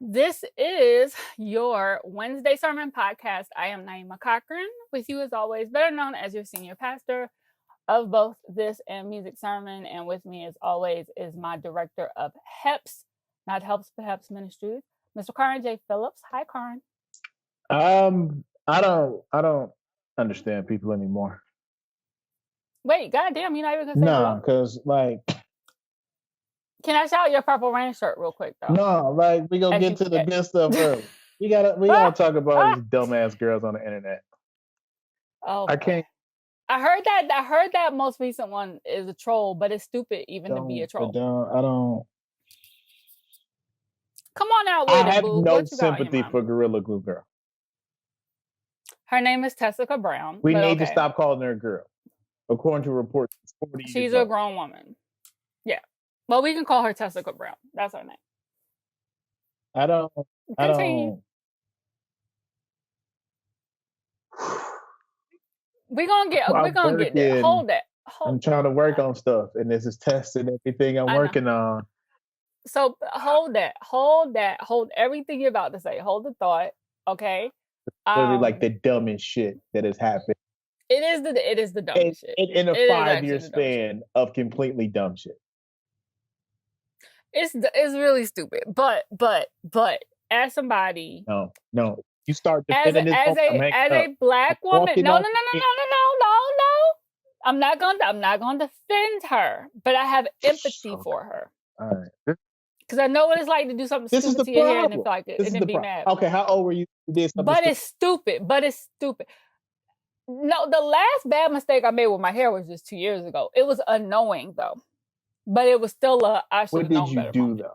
This is your Wednesday Sermon Podcast. I am Naima Cochran, with you as always, better known as your senior pastor of both this and music sermon. And with me as always is my director of HEPS, not Helps but HEPS Ministries, Mr. Karan J. Phillips. Hi, Karan. I don't understand people anymore. Wait, goddamn, you're not even gonna say No, hello? because Can I shout your Purple Rain shirt real quick though? no, we gonna As get you to the forget. good stuff early. We gotta talk about these dumbass girls on the internet. Oh I boy. can't I heard that most recent one is a troll, but it's stupid even to be a don't I troll. don't I don't Come on out with I it, have boo. no What you got on your sympathy mind? for Gorilla Glue Girl. Her name is Tessica Brown, We but need to okay. stop calling her a girl. According to reports, she's 40 She's years a old. grown woman. Yeah. Well, we can call her Tessica Brown. That's her name. I don't I Continue. don't We're gonna I'm get there. working. Hold that. I'm trying to work on stuff, and this is testing everything I'm I know. working on. So hold that. Hold everything you're about to say. Hold the thought. Okay. Literally, like Um the dumbest shit that has happened it is the in, dumbest shit. in a It is 5 year actually the dumbest shit. span of completely dumb shit. It's really stupid. But as somebody No. You start defending this as woman, I'm hanging a up. I'm black woman, walking no, no, off no, the no, scene. no, no, no, no, no. I'm not gonna defend her, but I have empathy Okay. for her All right. because I know what it's like to do something This is stupid the to your hair and then problem. feel like it This and is then the be problem. mad. Okay, how old were you? You did something But stupid. it's stupid. But it's stupid. No, the last bad mistake I made with my hair was just 2 years ago. It was unknowing though, but it was still I should What have did known you better do moment. though?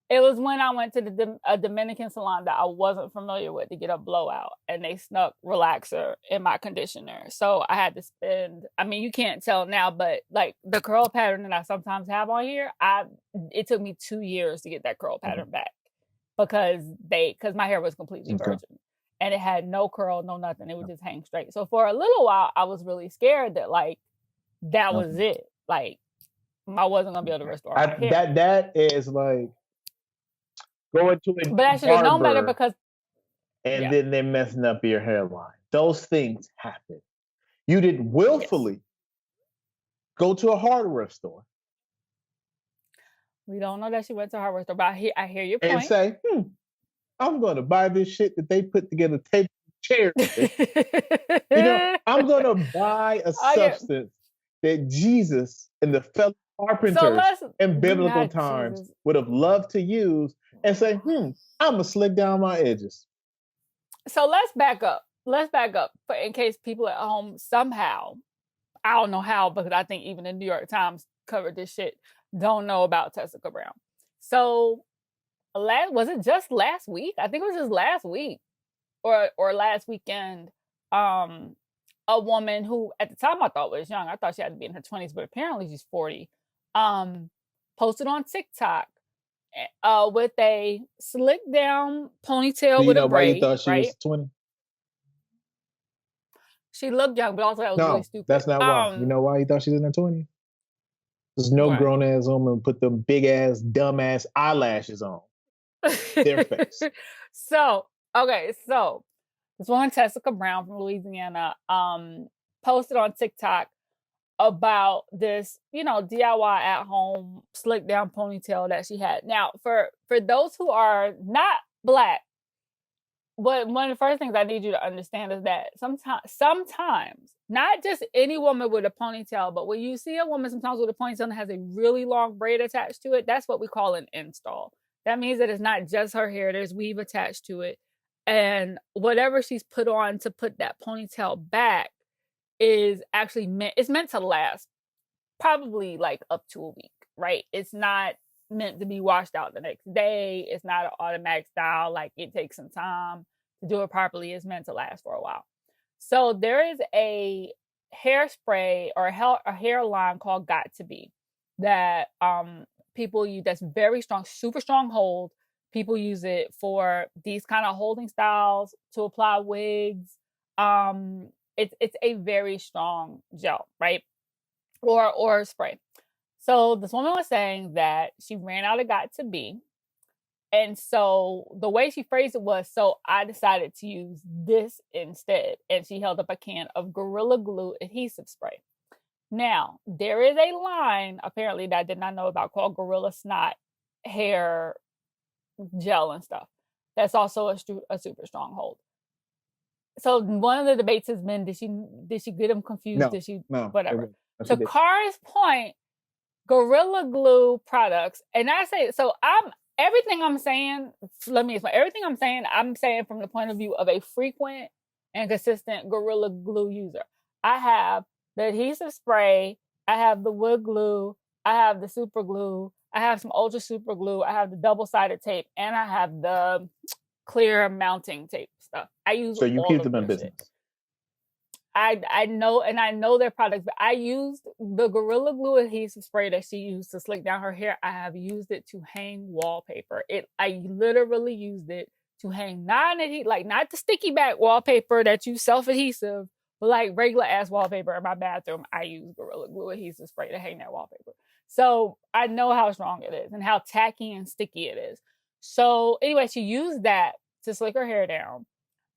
It was when I went to a Dominican salon that I wasn't familiar with to get a blowout, and they snuck relaxer in my conditioner. So I had to spend. I mean, you can't tell now, but like the curl pattern that I sometimes have on here, it took me 2 years to get that curl Mhm. pattern back because my hair was completely Okay. virgin and it had no curl, no nothing. It would just hang straight. So for a little while, I was really scared that like that was Okay. it. Like I wasn't gonna be able to restore my hair. That is like going to a But I new should have known better barber because and yeah, then they're messing up your hairline. Those things happen. You did yes. willfully go to a hardware store We don't know that she went to hardware store, but I hear your and point. say, I'm going to buy this shit that they put together table chairs with. I'm going to buy a Okay, substance that Jesus and the fellow so carpenters let's in biblical not times Jesus. would have loved to use and say, I'm going to slick down my edges. So let's back up. Let's back up for in case people at home somehow, I don't know how, because I think even the New York Times covered this shit, don't know about Tessica Brown. So was it just last week? I think it was just last week or last weekend. A woman who at the time I thought was young. I thought she had to be in her 20s, but apparently she's 40. Posted on TikTok with a slick down Do ponytail you with a know why you braid, thought she right? was 20? She looked young, but also that was really No, stupid. that's not why. You know why you thought she was in her 20s? There's no What? grown ass woman put them big ass, dumb ass eyelashes on their face. So this woman Tessica Brown from Louisiana posted on TikTok about this, DIY at home slick down ponytail that she had. Now, for those who are not black, one of the first things I need you to understand is that sometimes, not just any woman with a ponytail, but when you see a woman sometimes with a ponytail that has a really long braid attached to it, that's what we call an install. That means that it's not just her hair, there's weave attached to it. And whatever she's put on to put that ponytail back is actually meant to last probably like up to a week, right? It's not meant to be washed out the next day. It's not an automatic style. Like it takes some time to do it properly. It's meant to last for a while. So there is a hairspray or a hair line called Got to Be that people use. That's very strong, super strong hold. People use it for these kind of holding styles to apply wigs. It's a very strong gel, right? Or spray. So this woman was saying that she ran out of Got to Be And so the way she phrased it was, so I decided to use this instead. And she held up a can of Gorilla Glue adhesive spray. Now, there is a line, apparently, that I did not know about called Gorilla Snot hair gel and stuff. That's also a super strong hold. So one of the debates has been, did she get them confused? Whatever. To Kara's point, Gorilla Glue products, and I say, so everything I'm saying, let me explain. Everything I'm saying from the point of view of a frequent and consistent Gorilla Glue user. I have the adhesive spray, I have the wood glue, I have the super glue, I have some ultra super glue, I have the double-sided tape, and I have the clear mounting tape stuff. I use so you keep them in business. Shit. I know their products, but I used the Gorilla Glue adhesive spray that she used to slick down her hair. I have used it to hang wallpaper. I literally used it to hang not the sticky back wallpaper that you self-adhesive, but like regular ass wallpaper in my bathroom. I use Gorilla Glue adhesive spray to hang that wallpaper. So I know how strong it is and how tacky and sticky it is. So anyway, she used that to slick her hair down.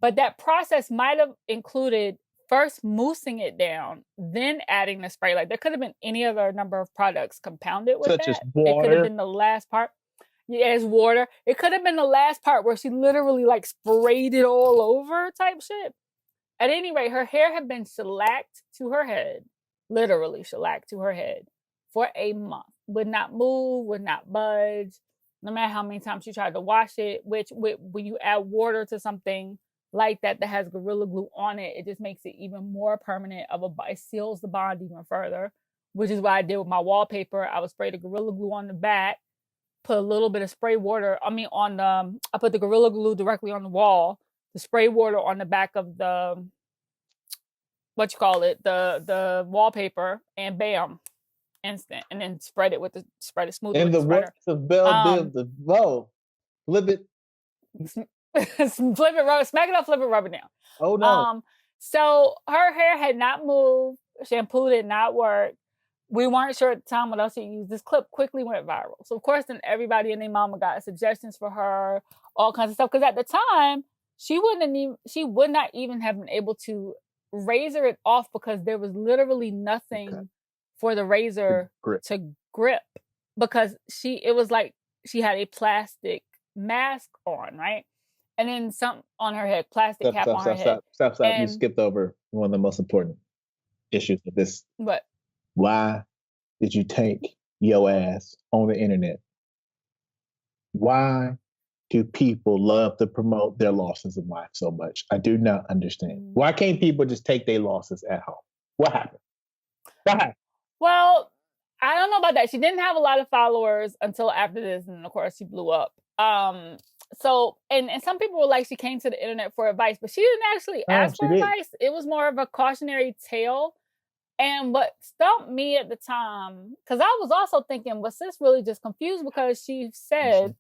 But that process might have included first moussing it down, then adding the spray. Like there could have been any other number of products compounded with such that. As water. It could have been the last part. Yeah, as water. It could have been the last part where she literally like sprayed it all over type shit. At any rate, her hair had been shellacked to her head, literally shellacked to her head for a month. Would not move, would not budge, no matter how many times she tried to wash it, which when you add water to something like that has Gorilla Glue on it, it just makes it even more permanent it seals the bond even further, which is what I did with my wallpaper. I would spray the Gorilla Glue on the back, put a little bit of spray water. I put the Gorilla Glue directly on the wall, the spray water on the back of the, the wallpaper, and bam, instant. And then spread it smooth. In the words of Belle Biv DeVoe, flip it. Flip it, smack it up, flip it, rub it down. Oh no. So her hair had not moved, shampoo did not work. We weren't sure at the time what else she used. This clip quickly went viral. So of course then everybody and their mama got suggestions for her, all kinds of stuff. Because at the time, she would not even have been able to razor it off because there was literally nothing for the razor to grip. Because it was like she had a plastic mask on, right? And then something on her head, plastic cap on her head. Stop. You skipped over one of the most important issues of this. What? Why did you take your ass on the internet? Why do people love to promote their losses in life so much? I do not understand. Why can't people just take their losses at home? What happened? Well, I don't know about that. She didn't have a lot of followers until after this, and of course she blew up. So and some people were like she came to the internet for advice, but she didn't actually ask for advice. It was more of a cautionary tale. And what stumped me at the time, because I was also thinking, was sis really just confused? Because she said,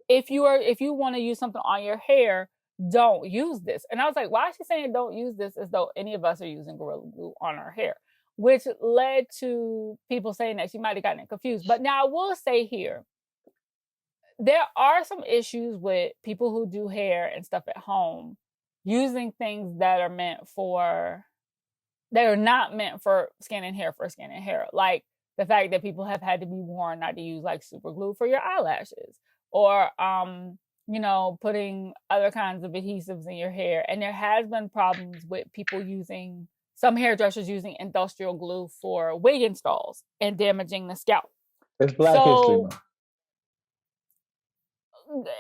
if you want to use something on your hair, don't use this. And I was like, why is she saying don't use this as though any of us are using Gorilla Glue on our hair? Which led to people saying that she might have gotten confused. But now I will say here, there are some issues with people who do hair and stuff at home using things that are not meant for skin and hair. Like the fact that people have had to be warned not to use like super glue for your eyelashes, or putting other kinds of adhesives in your hair. And there has been problems with people some hairdressers using industrial glue for wig installs and damaging the scalp. It's Black History Month.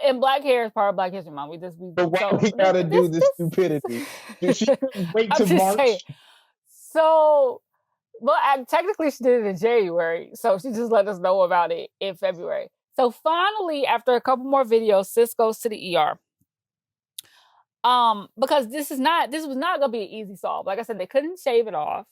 And Black hair is part of Black History Month. But why we gotta do this stupidity? Did she wait to March? Saying. So, technically she did it in January. So she just let us know about it in February. So finally, after a couple more videos, sis goes to the ER. Because this was not gonna be an easy solve. Like I said, they couldn't shave it off.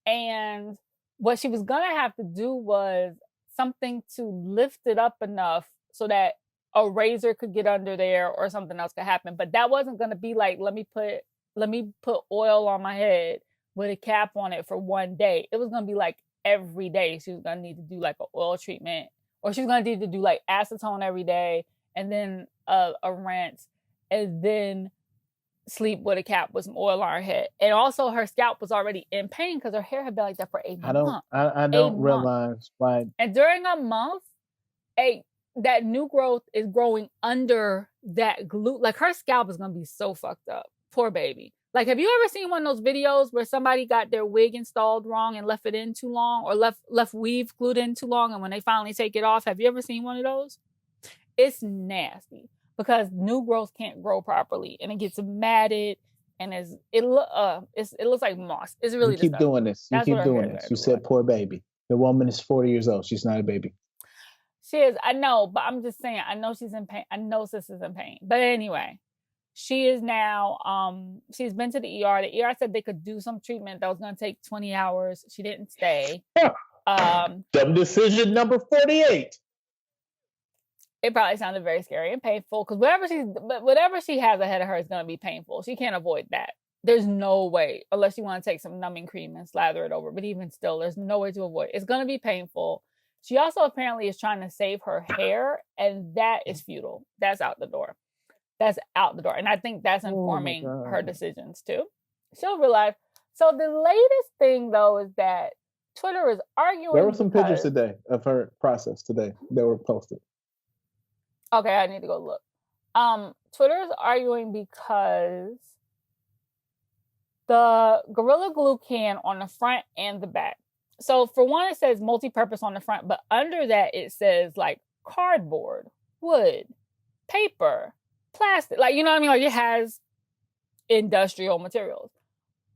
And what she was gonna have to do was something to lift it up enough so that a razor could get under there or something else could happen. But that wasn't gonna be like, let me put oil on my head with a cap on it for one day. It was gonna be like every day she was gonna need to do like an oil treatment or she's gonna need to do like acetone every day, and then a rinse, and then sleep with a cap with some oil on her head. And also her scalp was already in pain because her hair had been like that for a month. I don't realize why. And during a month, that new growth is growing under that glue. Like her scalp is gonna be so fucked up. Poor baby. Like, have you ever seen one of those videos where somebody got their wig installed wrong and left it in too long, or left weave glued in too long, and when they finally take it off, have you ever seen one of those? It's nasty because new growth can't grow properly, and it gets matted, and it looks like moss. It's really you keep disgusting. doing this. You keep doing this. You said poor baby. The woman is 40 years old. She's not a baby. She is. I know, but I'm just saying. I know she's in pain. I know sis is in pain. But anyway, she is now. She's been to the ER. The ER said they could do some treatment that was going to take 20 hours. She didn't stay. Dumb decision number 48. It probably sounded very scary and painful because whatever she has ahead of her is going to be painful. She can't avoid that. There's no way, unless you want to take some numbing cream and slather it over. But even still, there's no way to avoid it. It's going to be painful. She also apparently is trying to save her hair, and that is futile. That's out the door. That's out the door. And I think that's informing her decisions too. She'll realize. So the latest thing, though, is that Twitter is arguing. There were some pictures today of her process today that were posted. Okay, I need to go look. Twitter is arguing because the Gorilla Glue can on the front and the back. So for one, it says multi-purpose on the front, but under that it says like cardboard, wood, paper, plastic. Like, you know what I mean? Like it has industrial materials.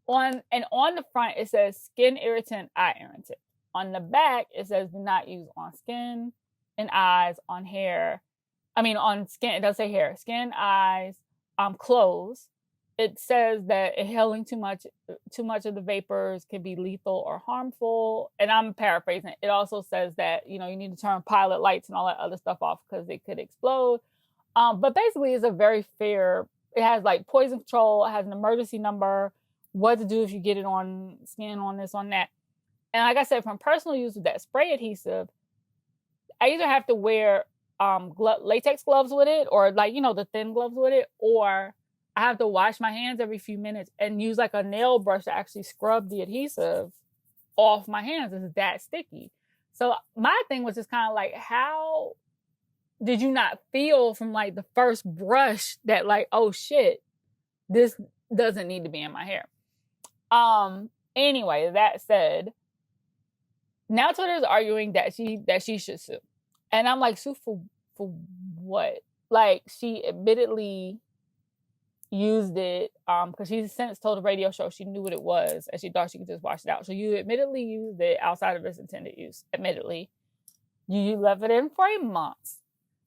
On the front it says skin irritant, eye irritant. On the back it says do not use on skin and eyes, on hair. On skin, it does say hair, skin, eyes, clothes. It says that inhaling too much of the vapors can be lethal or harmful. And I'm paraphrasing. It also says that, you need to turn pilot lights and all that other stuff off because it could explode. But basically it's a very fair, it has like poison control, it has an emergency number, what to do if you get it on skin, on this, on that. And like I said, from personal use with that spray adhesive, I either have to wear latex gloves with it, or like, the thin gloves with it, or I have to wash my hands every few minutes and use like a nail brush to actually scrub the adhesive off my hands. It's that sticky. So my thing was just kind of like, how did you not feel from like the first brush that like, oh shit, this doesn't need to be in my hair? Anyway, that said, now Twitter is arguing that she should sue. And I'm like, sue for what? Like, she admittedly used it because she's since told the radio show she knew what it was and she thought she could just wash it out. So you admittedly used it outside of its intended use. Admittedly, you left it in for a month.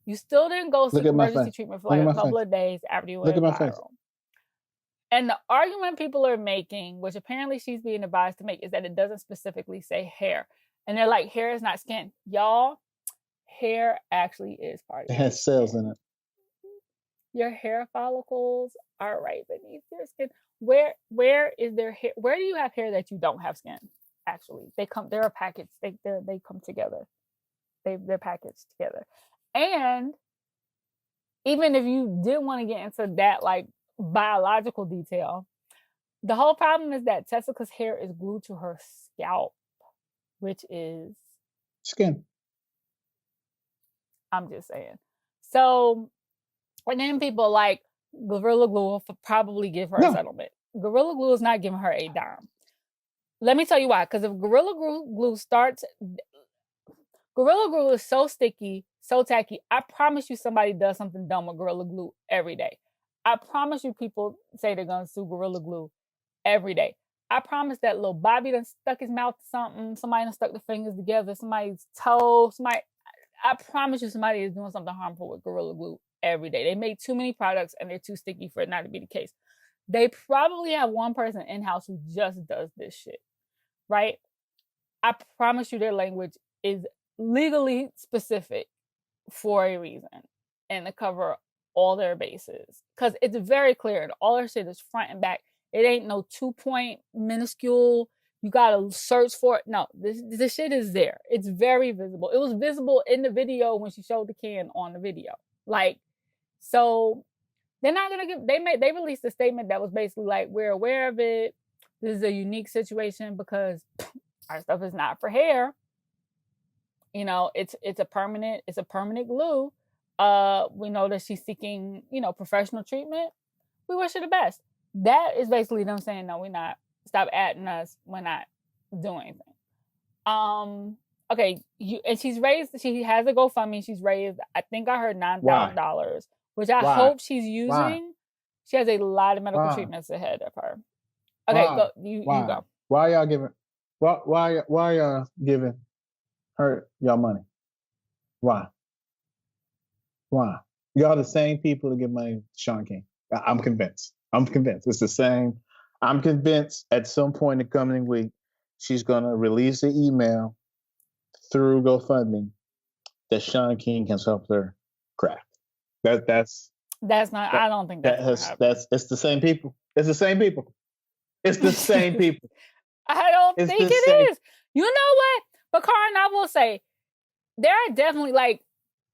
You still didn't go seek emergency treatment for like a couple of days after you went viral. And the argument people are making, which apparently she's being advised to make, is that it doesn't specifically say hair. And they're like, hair is not skin. Y'all, hair actually is part of it. It has cells in it. Your hair follicles are right beneath your skin. Where is there hair? Where do you have hair that you don't have skin? Actually, they're a package. They come together. They're packaged together. And even if you did want to get into that like biological detail, the whole problem is that Tessica's hair is glued to her scalp, which is skin. I'm just saying. So, and then people like Gorilla Glue will probably give her a settlement. Gorilla Glue is not giving her a dime. Let me tell you why. Because if Gorilla Glue is so sticky, so tacky, I promise you somebody does something dumb with Gorilla Glue every day. I promise you people say they're going to sue Gorilla Glue every day. I promise that little Bobby done stuck his mouth to something. Somebody done stuck their fingers together. Somebody's toe. I promise you somebody is doing something harmful with Gorilla Glue every day. They make too many products and they're too sticky for it not to be the case. They probably have one person in-house who just does this shit, right? I promise you their language is legally specific for a reason and to cover all their bases. Because it's very clear and all their shit is front and back. It ain't no 2-point minuscule, You gotta search for it. No, this shit is there. It's very visible. It was visible in the video when she showed the can on the video. Like, so they're not gonna give. They released a statement that was basically like, we're aware of it. This is a unique situation because our stuff is not for hair. You know, it's a permanent glue. We know that she's seeking, professional treatment. We wish her the best. That is basically them saying, no, we're not. Stop adding us. We're not doing anything. Okay, she has a GoFundMe. She's raised, I think I heard $9,000, which I hope she's using. Why? She has a lot of medical treatments ahead of her. Okay, go. You go. Why y'all giving? Why y'all giving her y'all money? Why? Y'all the same people to give money to Sean King. I'm convinced. It's the same. I'm convinced at some point in the coming week, she's gonna release an email through GoFundMe that Sean King has helped her craft. That's not. I don't think that's it's the same people. It's the same people. It's the same people. I don't think it is. You know what? But Karin, I will say, there are definitely like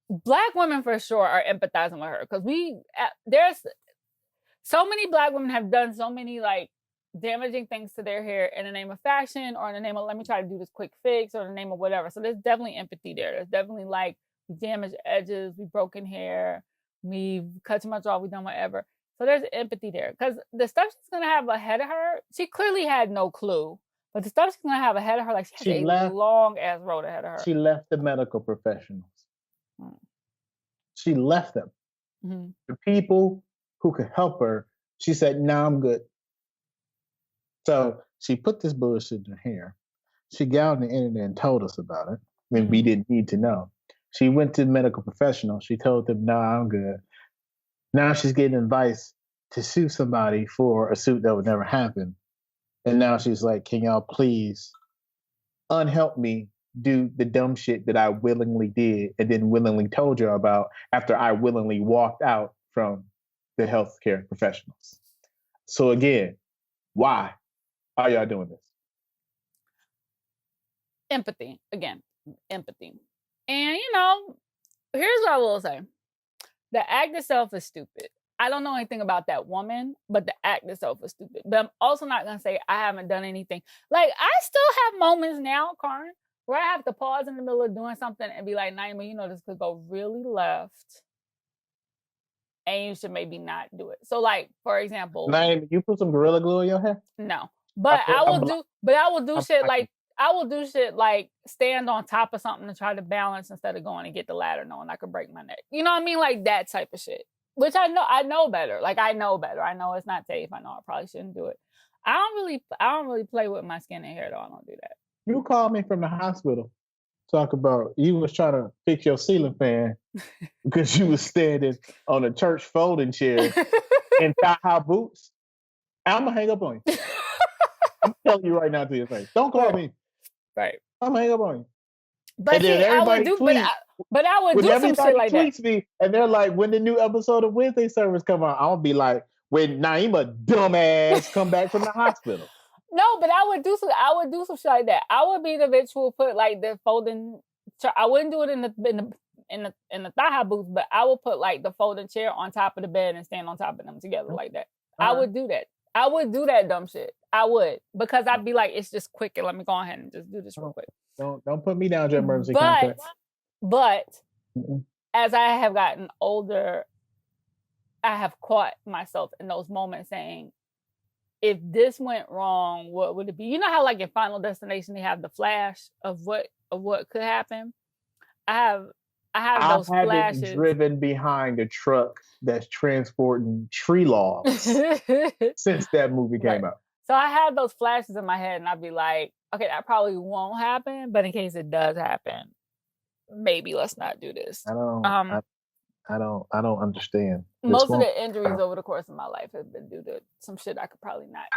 Black women for sure are empathizing with her because there's so many Black women have done so many like damaging things to their hair in the name of fashion or in the name of let me try to do this quick fix or in the name of whatever. So there's definitely empathy there. There's definitely like we damaged edges, we broken hair, we cut too much off, we done whatever. So there's empathy there because the stuff she's gonna have ahead of her, she clearly had no clue. But the stuff she's gonna have ahead of her, like she has a long ass road ahead of her. She left the medical professionals. She left them. Mm-hmm. The people who could help her, she said, "Nah, I'm good." So she put this bullshit in her hair. She got on the internet and told us about it when we didn't need to know. She went to the medical professional. She told them, "Nah, I'm good." Now she's getting advice to sue somebody for a suit that would never happen. And now she's like, can y'all please unhelp me do the dumb shit that I willingly did and then willingly told you about after I willingly walked out from the healthcare professionals. So again, why are y'all doing this? Empathy. Again, empathy. And, here's what I will say. The act itself is stupid. I don't know anything about that woman, but the act itself is stupid. But I'm also not going to say I haven't done anything. Like, I still have moments now, Karin, where I have to pause in the middle of doing something and be like, Naima, this could go really left. And you should maybe not do it. So, like, for example. Naima, you put some Gorilla Glue in your hair? No. But I will do shit like stand on top of something to try to balance instead of going and get the ladder knowing I could break my neck. You know what I mean? Like that type of shit. Which I know better. Like I know better. I know it's not safe. I know I probably shouldn't do it. I don't really play with my skin and hair though. I don't do that. You called me from the hospital. Talk about you was trying to fix your ceiling fan because you was standing on a church folding chair in thigh-high boots. I'm gonna hang up on you. I'm telling you right now to your face. Don't call me. Right. I'm gonna hang up on you. But see, I would do some shit like that. Me, and they're like, when the new episode of Wednesday service come out, I'll be like, when Naima dumbass come back from the hospital. No, but I would do some shit like that. I would be the bitch who would put like the folding. I wouldn't do it in the thigh-high boots, but I would put like the folding chair on top of the bed and stand on top of them together like that. I would do that. I would do that dumb shit. I would because I'd be like, it's just quick and let me go ahead and just do this real quick. Don't put me down to emergency contact. But as I have gotten older, I have caught myself in those moments saying, if this went wrong, what would it be? You know how like in Final Destination they have the flash of what could happen? I have those flashes. Been driven behind a truck that's transporting tree logs since that movie came out. So I have those flashes in my head, and I'd be like, okay, that probably won't happen, but in case it does happen, maybe let's not do this. I don't understand. Most of the injuries over the course of my life have been due to some shit I could probably not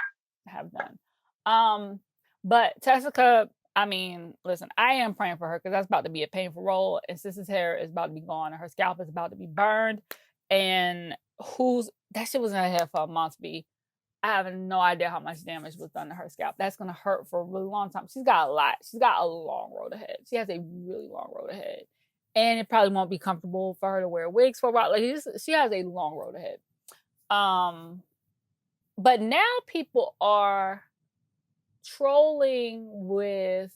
have done. But Tessica, I mean, listen, I am praying for her because that's about to be a painful role, and Sis's hair is about to be gone, and her scalp is about to be burned, and that shit was in her head for a month, B. I have no idea how much damage was done to her scalp. That's gonna hurt for a really long time. She's got a lot. She's got a long road ahead. She has a really long road ahead, and it probably won't be comfortable for her to wear wigs for a while. Like she has a long road ahead. But now people are trolling with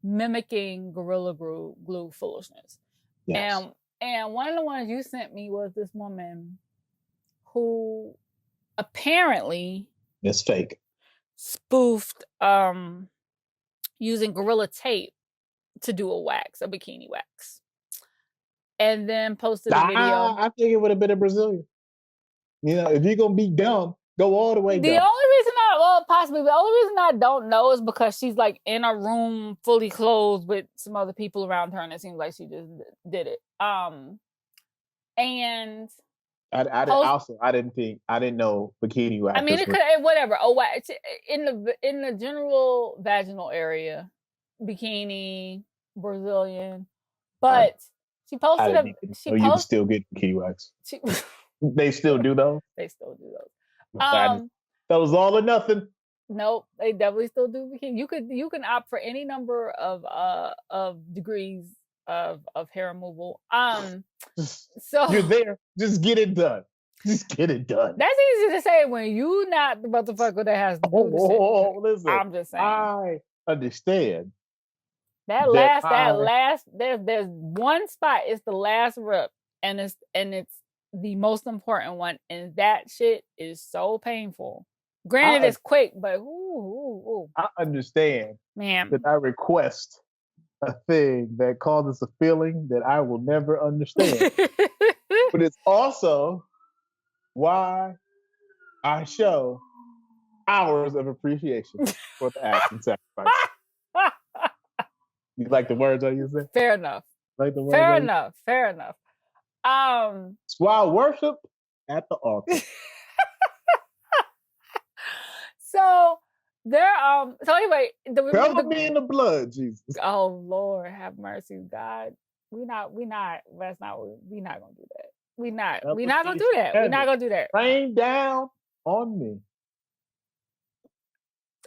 mimicking Gorilla Glue foolishness. Yes. And one of the ones you sent me was this woman who apparently it's fake, spoofed using Gorilla Tape to do a bikini wax, and then posted a video. I think it would have been a Brazilian. You know, if you're gonna be dumb, go all the way The dumb. only reason the only reason I don't know is because she's like in a room fully clothed with some other people around her, and it seems like she just did it. And I didn't know bikini wax. I mean, it could whatever. Oh, in the general vaginal area, bikini, Brazilian, but she posted you can still get bikini wax. They still do those. They still do those. That was all or nothing. Nope, they definitely still do bikini. You can opt for any number of degrees of hair removal. So you're there. Just get it done. Just get it done. That's easy to say when you not the motherfucker that has to do the shit. Listen, I'm just saying. I understand. There's one spot. It's the last rip, and it's the most important one, and that shit is so painful. Granted, it's quick, but ooh. I understand, man. That I request a thing that causes a feeling that I will never understand. But it's also why I show hours of appreciation for the act and sacrifice. You like the words I use there? Fair enough. Like the words Fair enough. It's why I worship at the altar. So there so anyway, cover me in the blood, Jesus. Oh Lord, have mercy, God. We're not gonna do that. We're not gonna do that. We're not gonna do that. Rain down on me.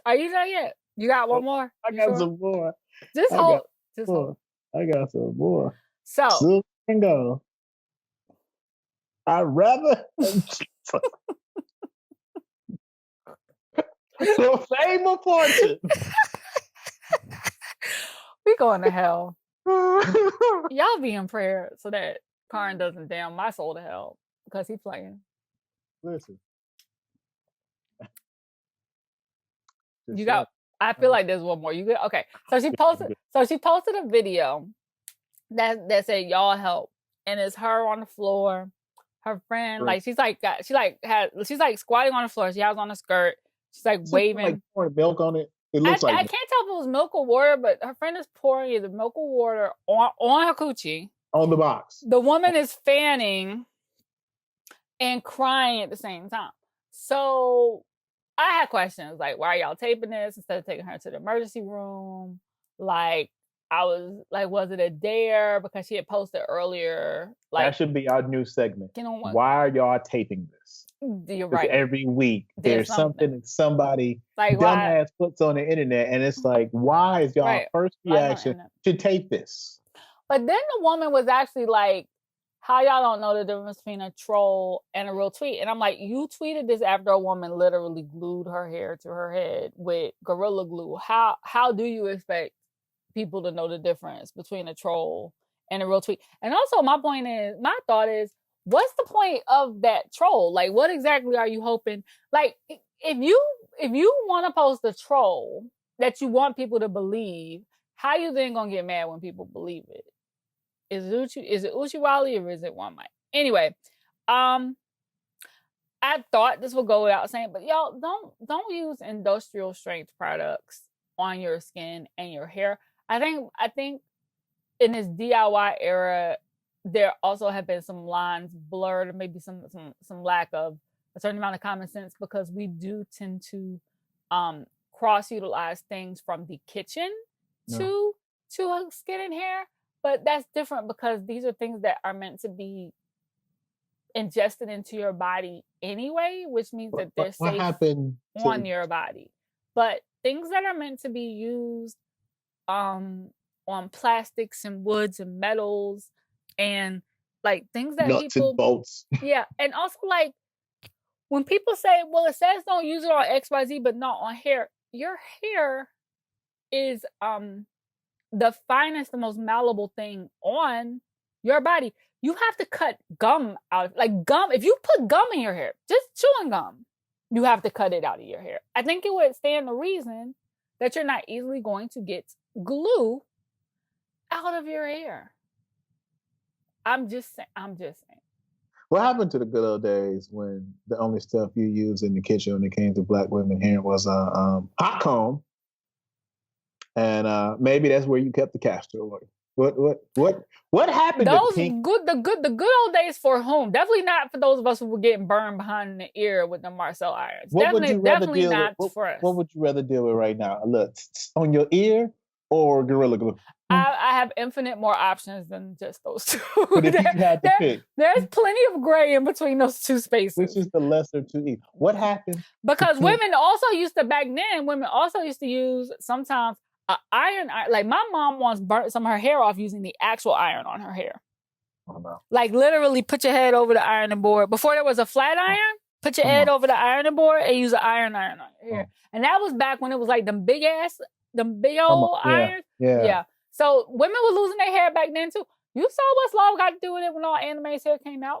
Are you done yet? You got one more? I got some more. Just hold. I got some more. So Silver and gold. I'd rather so fame or fortune. We going to hell. Y'all be in prayer so that Karn doesn't damn my soul to hell because he's playing. Listen. You got. I feel like there's one more. You good? Okay. So she posted a video that said y'all help, and it's her on the floor. Her friend, like she's like squatting on the floor. She has on a skirt. She's like waving. Like pouring milk on it. It looks I can't tell if it was milk or water, but her friend is pouring either milk or water on her coochie. On the box. The woman is fanning and crying at the same time. So I had questions like, why are y'all taping this instead of taking her to the emergency room? Like, I was like, was it a dare? Because she had posted earlier. Like, that should be our new segment. You know what? Why are y'all taping this? You're right. Every week there's something that somebody like, dumbass puts on the internet, and it's like, why is y'all first reaction to tape this? But then the woman was actually like, how y'all don't know the difference between a troll and a real tweet? And I'm like, you tweeted this after a woman literally glued her hair to her head with Gorilla Glue. How do you expect people to know the difference between a troll and a real tweet? And also my thought is, what's the point of that troll? Like, what exactly are you hoping? Like, if you want to post a troll that you want people to believe, how you then gonna get mad when people believe it? Is it Uchiwali or is it One Mic? Anyway, I thought this would go without saying, but y'all don't use industrial strength products on your skin and your hair. I think in this DIY era, there also have been some lines blurred, or maybe some lack of a certain amount of common sense, because we do tend to cross utilize things from the kitchen to skin and hair. But that's different because these are things that are meant to be ingested into your body anyway, which means that they're What safe happened on to your body. But things that are meant to be used on plastics and woods and metals and like things that nuts and people, bolts? yeah, and also like when people say, well, it says don't use it on XYZ, but not on hair. Your hair is the finest, the most malleable thing on your body. You have to cut gum out. Like gum, if you put gum in your hair, just chewing gum, you have to cut it out of your hair. I think it would stand to reason that you're not easily going to get glue out of your hair. I'm just saying. What happened to the good old days when the only stuff you used in the kitchen when it came to black women hair was a hot comb, and maybe that's where you kept the castor oil. What happened to pink? The good old days for whom? Definitely not for those of us who were getting burned behind the ear with the Marcel irons. Definitely not for us. What would you rather deal with right now? Look, on your ear or Gorilla Glue? I have infinite more options than just those two. But if you had to pick, there's plenty of gray in between those two spaces. Which is the lesser two evils? What happened? Because women also used to use sometimes iron. Like my mom once burnt some of her hair off using the actual iron on her hair. Oh no! Like literally, put your head over the ironing board before there was a flat iron. Put your head over the ironing board and use an iron on your hair. And that was back when it was like them big old irons. Yeah. So women were losing their hair back then too. You saw what's love got to do with it when all Anime's hair came out.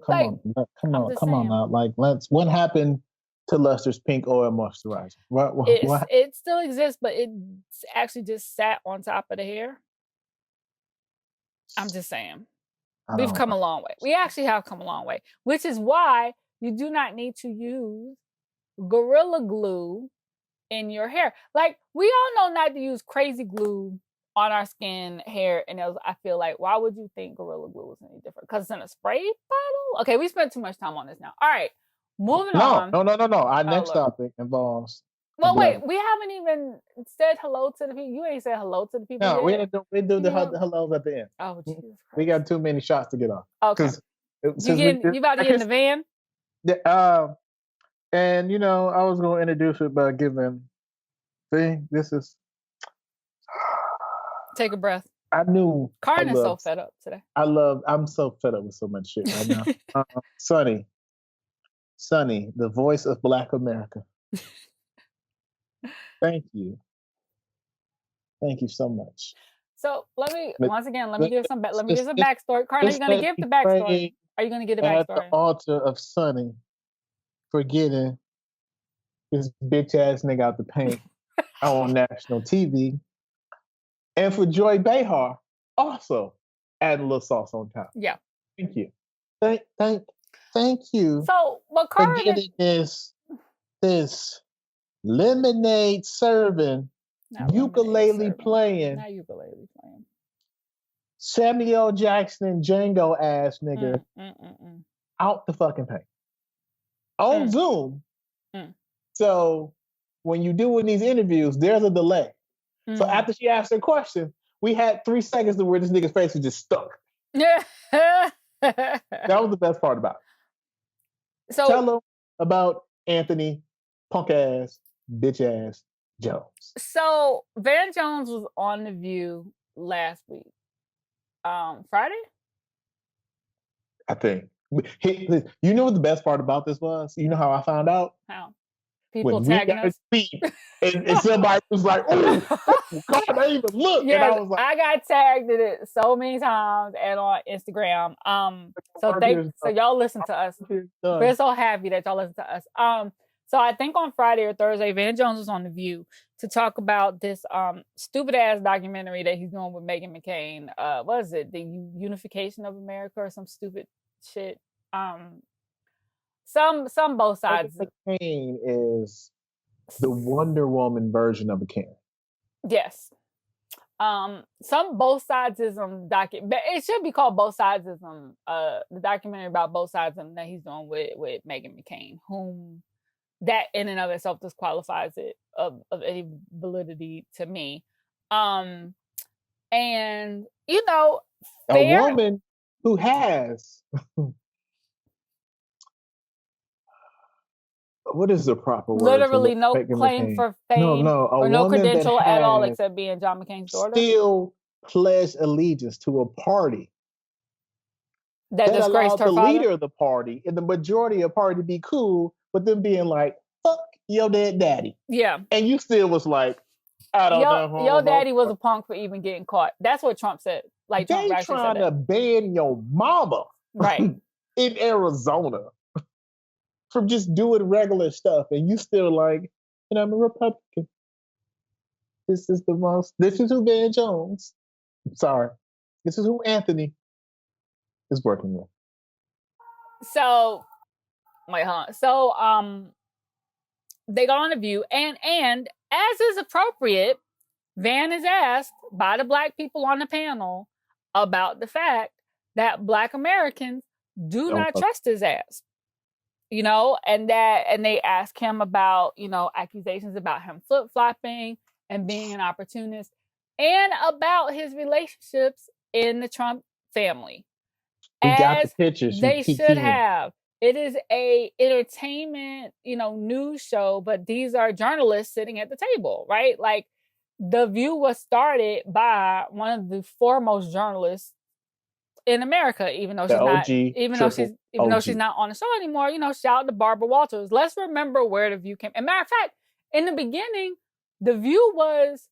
Come on now. Like, what happened to Luster's pink oil moisturizer? What? It still exists, but it actually just sat on top of the hair. I'm just saying. We've come a long way. We actually have come a long way, which is why you do not need to use Gorilla Glue in your hair. Like, we all know not to use crazy glue on our skin, hair, and nails. I feel like, why would you think Gorilla Glue is any different? Because it's in a spray bottle? Okay, we spent too much time on this now. All right, moving on. No. Our next topic involves... Well, wait, we haven't even said hello to the people. You ain't said hello to the people No, yet. we do the hellos at the end. Oh, Jesus Christ. We got too many shots to get off. Okay. You about to get in the van? And, I was going to introduce it by giving... See, this is... Take a breath. I knew. Karn is so fed up today. I'm so fed up with so much shit right now. Sonny, the voice of Black America. Thank you. Thank you so much. So let me give some backstory. Karn, are you going to give the backstory? Are you going to give the backstory? At the altar of Sonny for getting this bitch ass nigga out the paint on national TV. And for Joy Behar, also add a little sauce on top. Yeah. Thank you. Thank you. So, what Karn for getting this lemonade serving, ukulele playing, Samuel Jackson and Django ass nigga out the fucking paint on Zoom. So when you doing these interviews, there's a delay. So after she asked her question, we had 3 seconds to where this nigga's face was just stuck. That was the best part about it. So tell them about Anthony punk ass, bitch ass Jones. So Van Jones was on The View last week. Friday? I think. You know what the best part about this was? You know how I found out? How? People tagging us. And somebody was like, oh, God, I didn't even look. Yes, and I was like, I got tagged in it so many times and on Instagram. So y'all listen to us. We're so happy that y'all listen to us. So I think on Friday or Thursday, Van Jones was on The View to talk about this stupid ass documentary that he's doing with Meghan McCain. What is it? The Unification of America or some stupid shit. Some both sides. McCain is the Wonder Woman version of a Karen. Yes. Some both sidesism but it should be called both sidesism. The documentary about both sidesism that he's doing with Meghan McCain, whom that in and of itself disqualifies it of any validity to me. And a woman who has what is the proper word to Literally no Meghan claim McCain? for No, fame no, a or no woman that credential at all has except being John McCain's daughter. still pledged allegiance to a party That that disgraced allowed her the father. leader of the party and the majority of the party to be cool, but them being like, fuck your dead daddy. Yeah. And you still was like, I don't Your know. daddy was a punk for even getting caught. That's what Trump said. Like Trump They actually said trying to that. ban your mama Right. in Arizona from just doing regular stuff. And you still like, and I'm a Republican. This is who Van Jones, sorry, this is who Anthony is working with. So, wait, hold on. So, they got on The View, and as is appropriate, Van is asked by the Black people on the panel about the fact that Black Americans do not trust his ass. You know, and they ask him about, you know, accusations about him flip-flopping and being an opportunist, and about his relationships in the Trump family. We got the As pictures. they should have. It is a entertainment, you know, news show, but these are journalists sitting at the table, right? Like, The View was started by one of the foremost journalists in America, even though she's not, even though she's not on the show anymore. You know, shout out to Barbara Walters. Let's remember where The View came. And matter of fact, in the beginning, The View was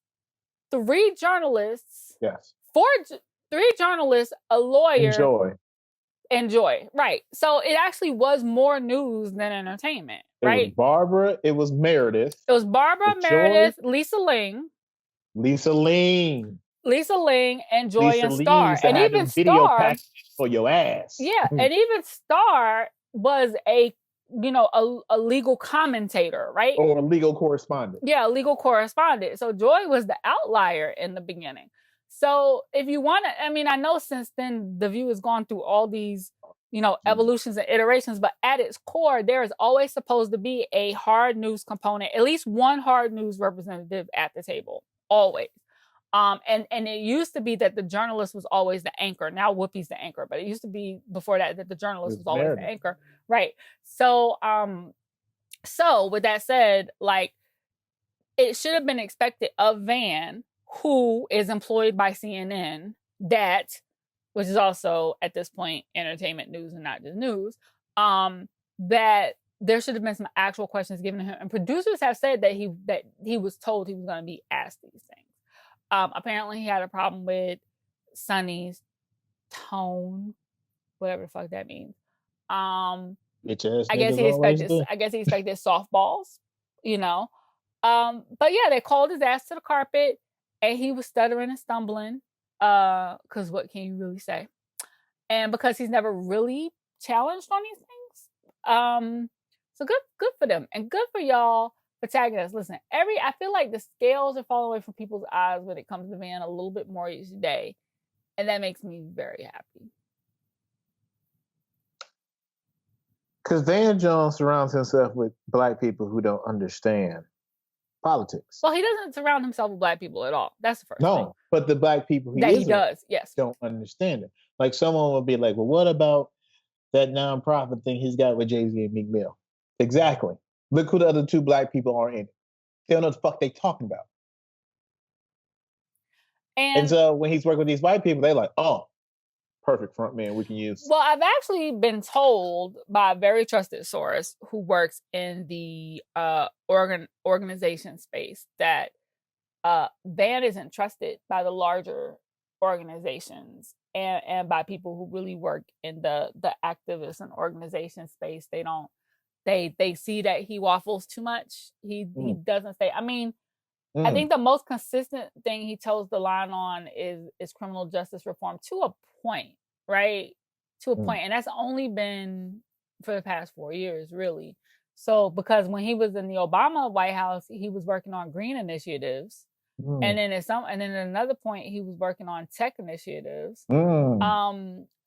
three journalists, three journalists, a lawyer, and Joy. Right. So it actually was more news than entertainment. Right. It was Barbara. It was Meredith. It was Barbara, Meredith, Lisa Ling, and Joy and Star. And even Star for your ass. Yeah, and even Star was a legal commentator, right? Or a legal correspondent. Yeah, a legal correspondent. So Joy was the outlier in the beginning. So if you want to, I mean, I know since then The View has gone through all these, you know, evolutions and iterations, but at its core, there is always supposed to be a hard news component, at least one hard news representative at the table, always. And it used to be that the journalist was always the anchor. Now Whoopi's the anchor, but it used to be before that the journalist was always the anchor. Right. So, so with that said, like, it should have been expected of Van, who is employed by CNN, which is also at this point entertainment news and not just news, that there should have been some actual questions given to him. And producers have said that he was told he was going to be asked these things. Apparently he had a problem with Sonny's tone, whatever the fuck that means. I guess he expected softballs, you know. But yeah, they called his ass to the carpet, and he was stuttering and stumbling. Because what can you really say? And because he's never really challenged on these things. So good for them, and good for y'all for tagging us. Listen, I feel like the scales are falling away from people's eyes when it comes to Van a little bit more each day, and that makes me very happy. Because Van Jones surrounds himself with Black people who don't understand politics. Well, he doesn't surround himself with Black people at all. That's the first thing. No, but the Black people he does, yes, don't understand it. Like, someone will be like, well, what about that nonprofit thing he's got with Jay-Z and Meek Mill? Exactly. Look who the other two Black people are in it. They don't know what the fuck they talking about. And so when he's working with these white people, they're like, oh, perfect front man we can use. Well, I've actually been told by a very trusted source who works in the organization space that Van isn't trusted by the larger organizations and by people who really work in the activist and organization space. They see that he waffles too much. He doesn't say. I mean, I think the most consistent thing he toes the line on is criminal justice reform to a point, right? To a point. And that's only been for the past 4 years, really. So, because when he was in the Obama White House, he was working on green initiatives. And then at another point, he was working on tech initiatives.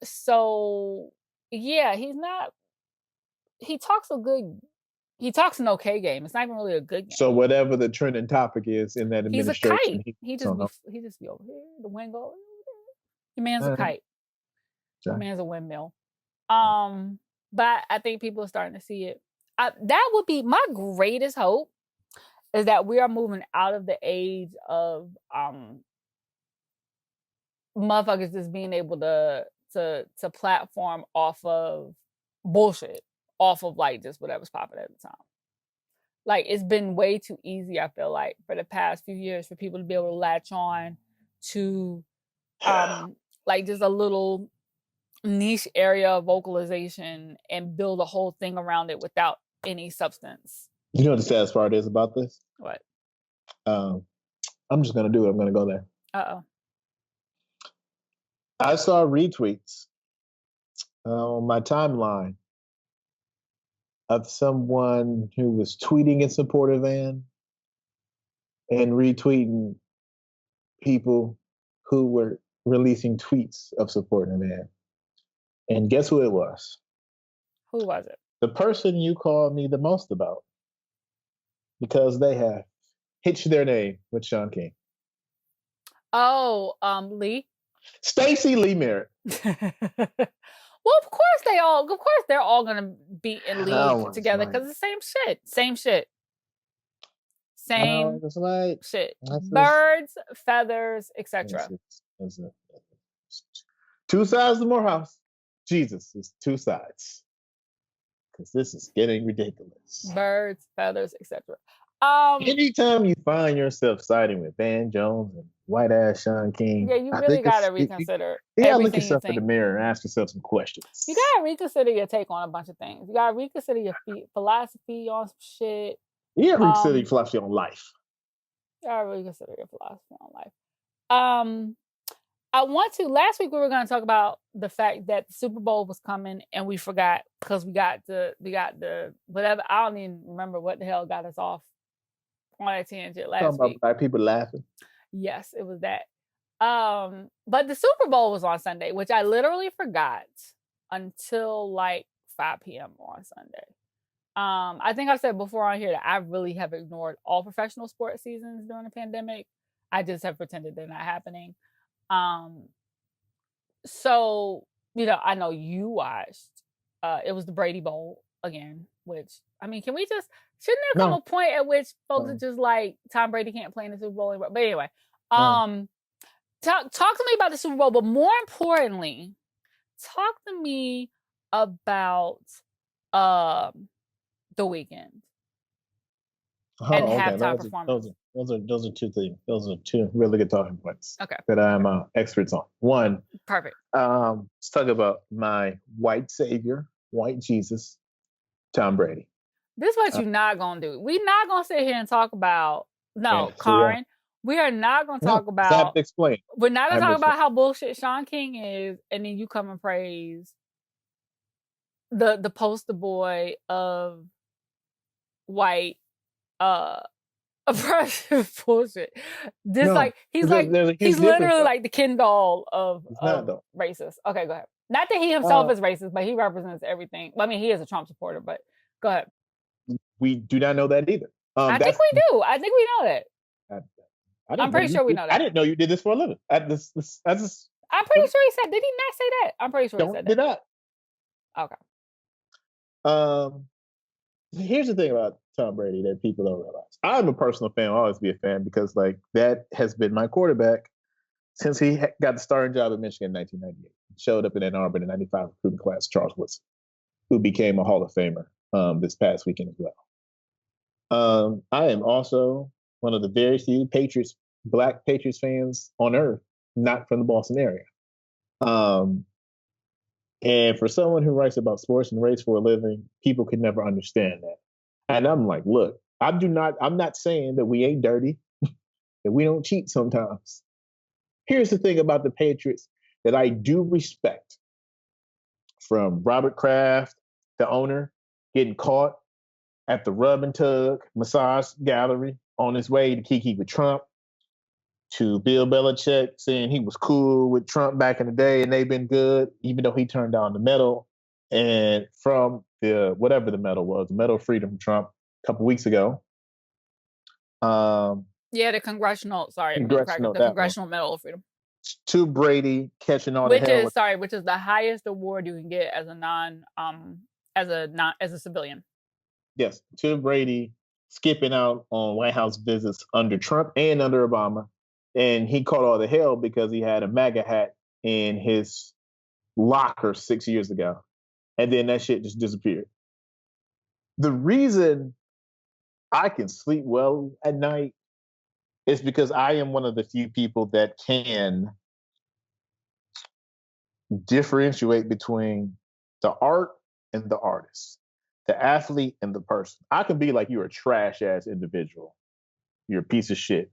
So yeah, he talks an okay game. It's not even really a good game. So whatever the trending topic is in that administration, he's a kite. He just be over here. The wind goes. The man's a kite. The man's a windmill. But I think people are starting to see it. that would be my greatest hope, is that we are moving out of the age of motherfuckers just being able to platform off of bullshit, off of like just whatever's popping at the time. Like, it's been way too easy, I feel like, for the past few years for people to be able to latch on to like just a little niche area of vocalization and build a whole thing around it without any substance. You know what the saddest part is about this? What? I'm just gonna do it. I'm gonna go there. Uh-oh. I saw retweets on my timeline of someone who was tweeting in support of Van and retweeting people who were releasing tweets of support of Van. And guess who it was? Who was it? The person you called me the most about, because they have hitched their name with Sean King. Oh, Lee. Stacey Lee Merritt. Well, of course they're all gonna be in league together because it's the same shit. Same shit. Birds, feathers, etc. Two sides of Morehouse. Jesus, it's two sides. Because this is getting ridiculous. Birds, feathers, etc. Anytime you find yourself siding with Van Jones and white ass Sean King, yeah, you really gotta reconsider. You gotta look yourself in the mirror and ask yourself some questions. You gotta reconsider your take on a bunch of things. You gotta reconsider your philosophy on some shit. You gotta reconsider your philosophy on life. You gotta reconsider your philosophy on life. I want to. Last week we were going to talk about the fact that the Super Bowl was coming, and we forgot because we got the whatever. I don't even remember what the hell got us off on a tangent last week. About people laughing. Yes, it was that. But the Super Bowl was on Sunday, which I literally forgot until like 5 p.m. on Sunday. I think I said before on here that I really have ignored all professional sports seasons during the pandemic. I just have pretended they're not happening. So, you know, I know you watched, it was the Brady Bowl again, which, I mean, shouldn't there come a point at which folks are just like, Tom Brady can't play in the Super Bowl anymore? But anyway, talk to me about the Super Bowl, but more importantly, talk to me about, the Weeknd and halftime performance. Those are two things. Those are two really good talking points. Okay. That I'm experts on. One. Perfect. Let's talk about my white savior, white Jesus, Tom Brady. This is what you're not gonna do. We're not gonna sit here and talk about Karen. We are not gonna talk about. I have to explain. We're not gonna talk about how bullshit Sean King is, and then you come and praise the poster boy of white oppressive bullshit. He's literally like the Ken doll of racist. Okay, go ahead. Not that he himself is racist, but he represents everything. I mean, he is a Trump supporter, but go ahead. We do not know that either. I think we do. I think we know that. I'm pretty sure we know that. I didn't know you did this for a living. I'm pretty sure he said. Did he not say that? I'm pretty sure he said that. Did not. Okay. Here's the thing about Tom Brady that people don't realize. I'm a personal fan. I'll always be a fan because like that has been my quarterback since he got the starting job at Michigan in 1998. Showed up in Ann Arbor in the 95 recruiting class, Charles Woodson, who became a Hall of Famer this past weekend as well. I am also one of the very few Black Patriots fans on earth, not from the Boston area. And for someone who writes about sports and race for a living, people can never understand that. And I'm like, look, I'm not saying that we ain't dirty, that we don't cheat sometimes. Here's the thing about the Patriots that I do respect. From Robert Kraft, the owner, getting caught at the Rub and Tug massage gallery on his way to kiki with Trump, to Bill Belichick saying he was cool with Trump back in the day and they've been good, even though he turned down the medal. And from whatever the medal was, the Medal of Freedom from Trump a couple weeks ago. The Congressional Medal of Freedom. To Brady catching all the hell. Which is the highest award you can get as a civilian. Yes, to Brady skipping out on White House visits under Trump and under Obama. And he caught all the hell because he had a MAGA hat in his locker 6 years ago. And then that shit just disappeared. The reason I can sleep well at night is because I am one of the few people that can differentiate between the art and the artist, the athlete and the person. I can be like, you're a trash ass individual, you're a piece of shit.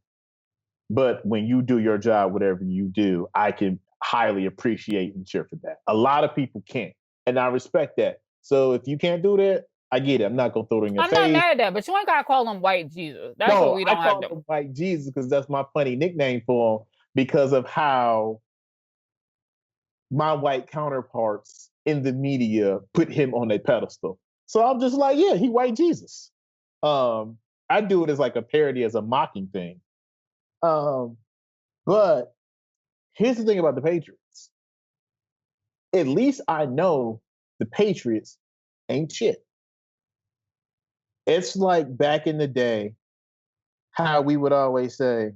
But when you do your job, whatever you do, I can highly appreciate and cheer for that. A lot of people can't. And I respect that. So if you can't do that, I get it. I'm not gonna throw it in your I'm not face. mad at that, but you ain't gotta call him White Jesus. That's what No, we I don't have call to. him White Jesus because that's my funny nickname for him because of how my white counterparts in the media put him on a pedestal. So I'm just like, yeah, he White Jesus. I do it as like a parody, as a mocking thing. But here's the thing about the Patriots. At least I know the Patriots ain't shit. It's like back in the day, how we would always say,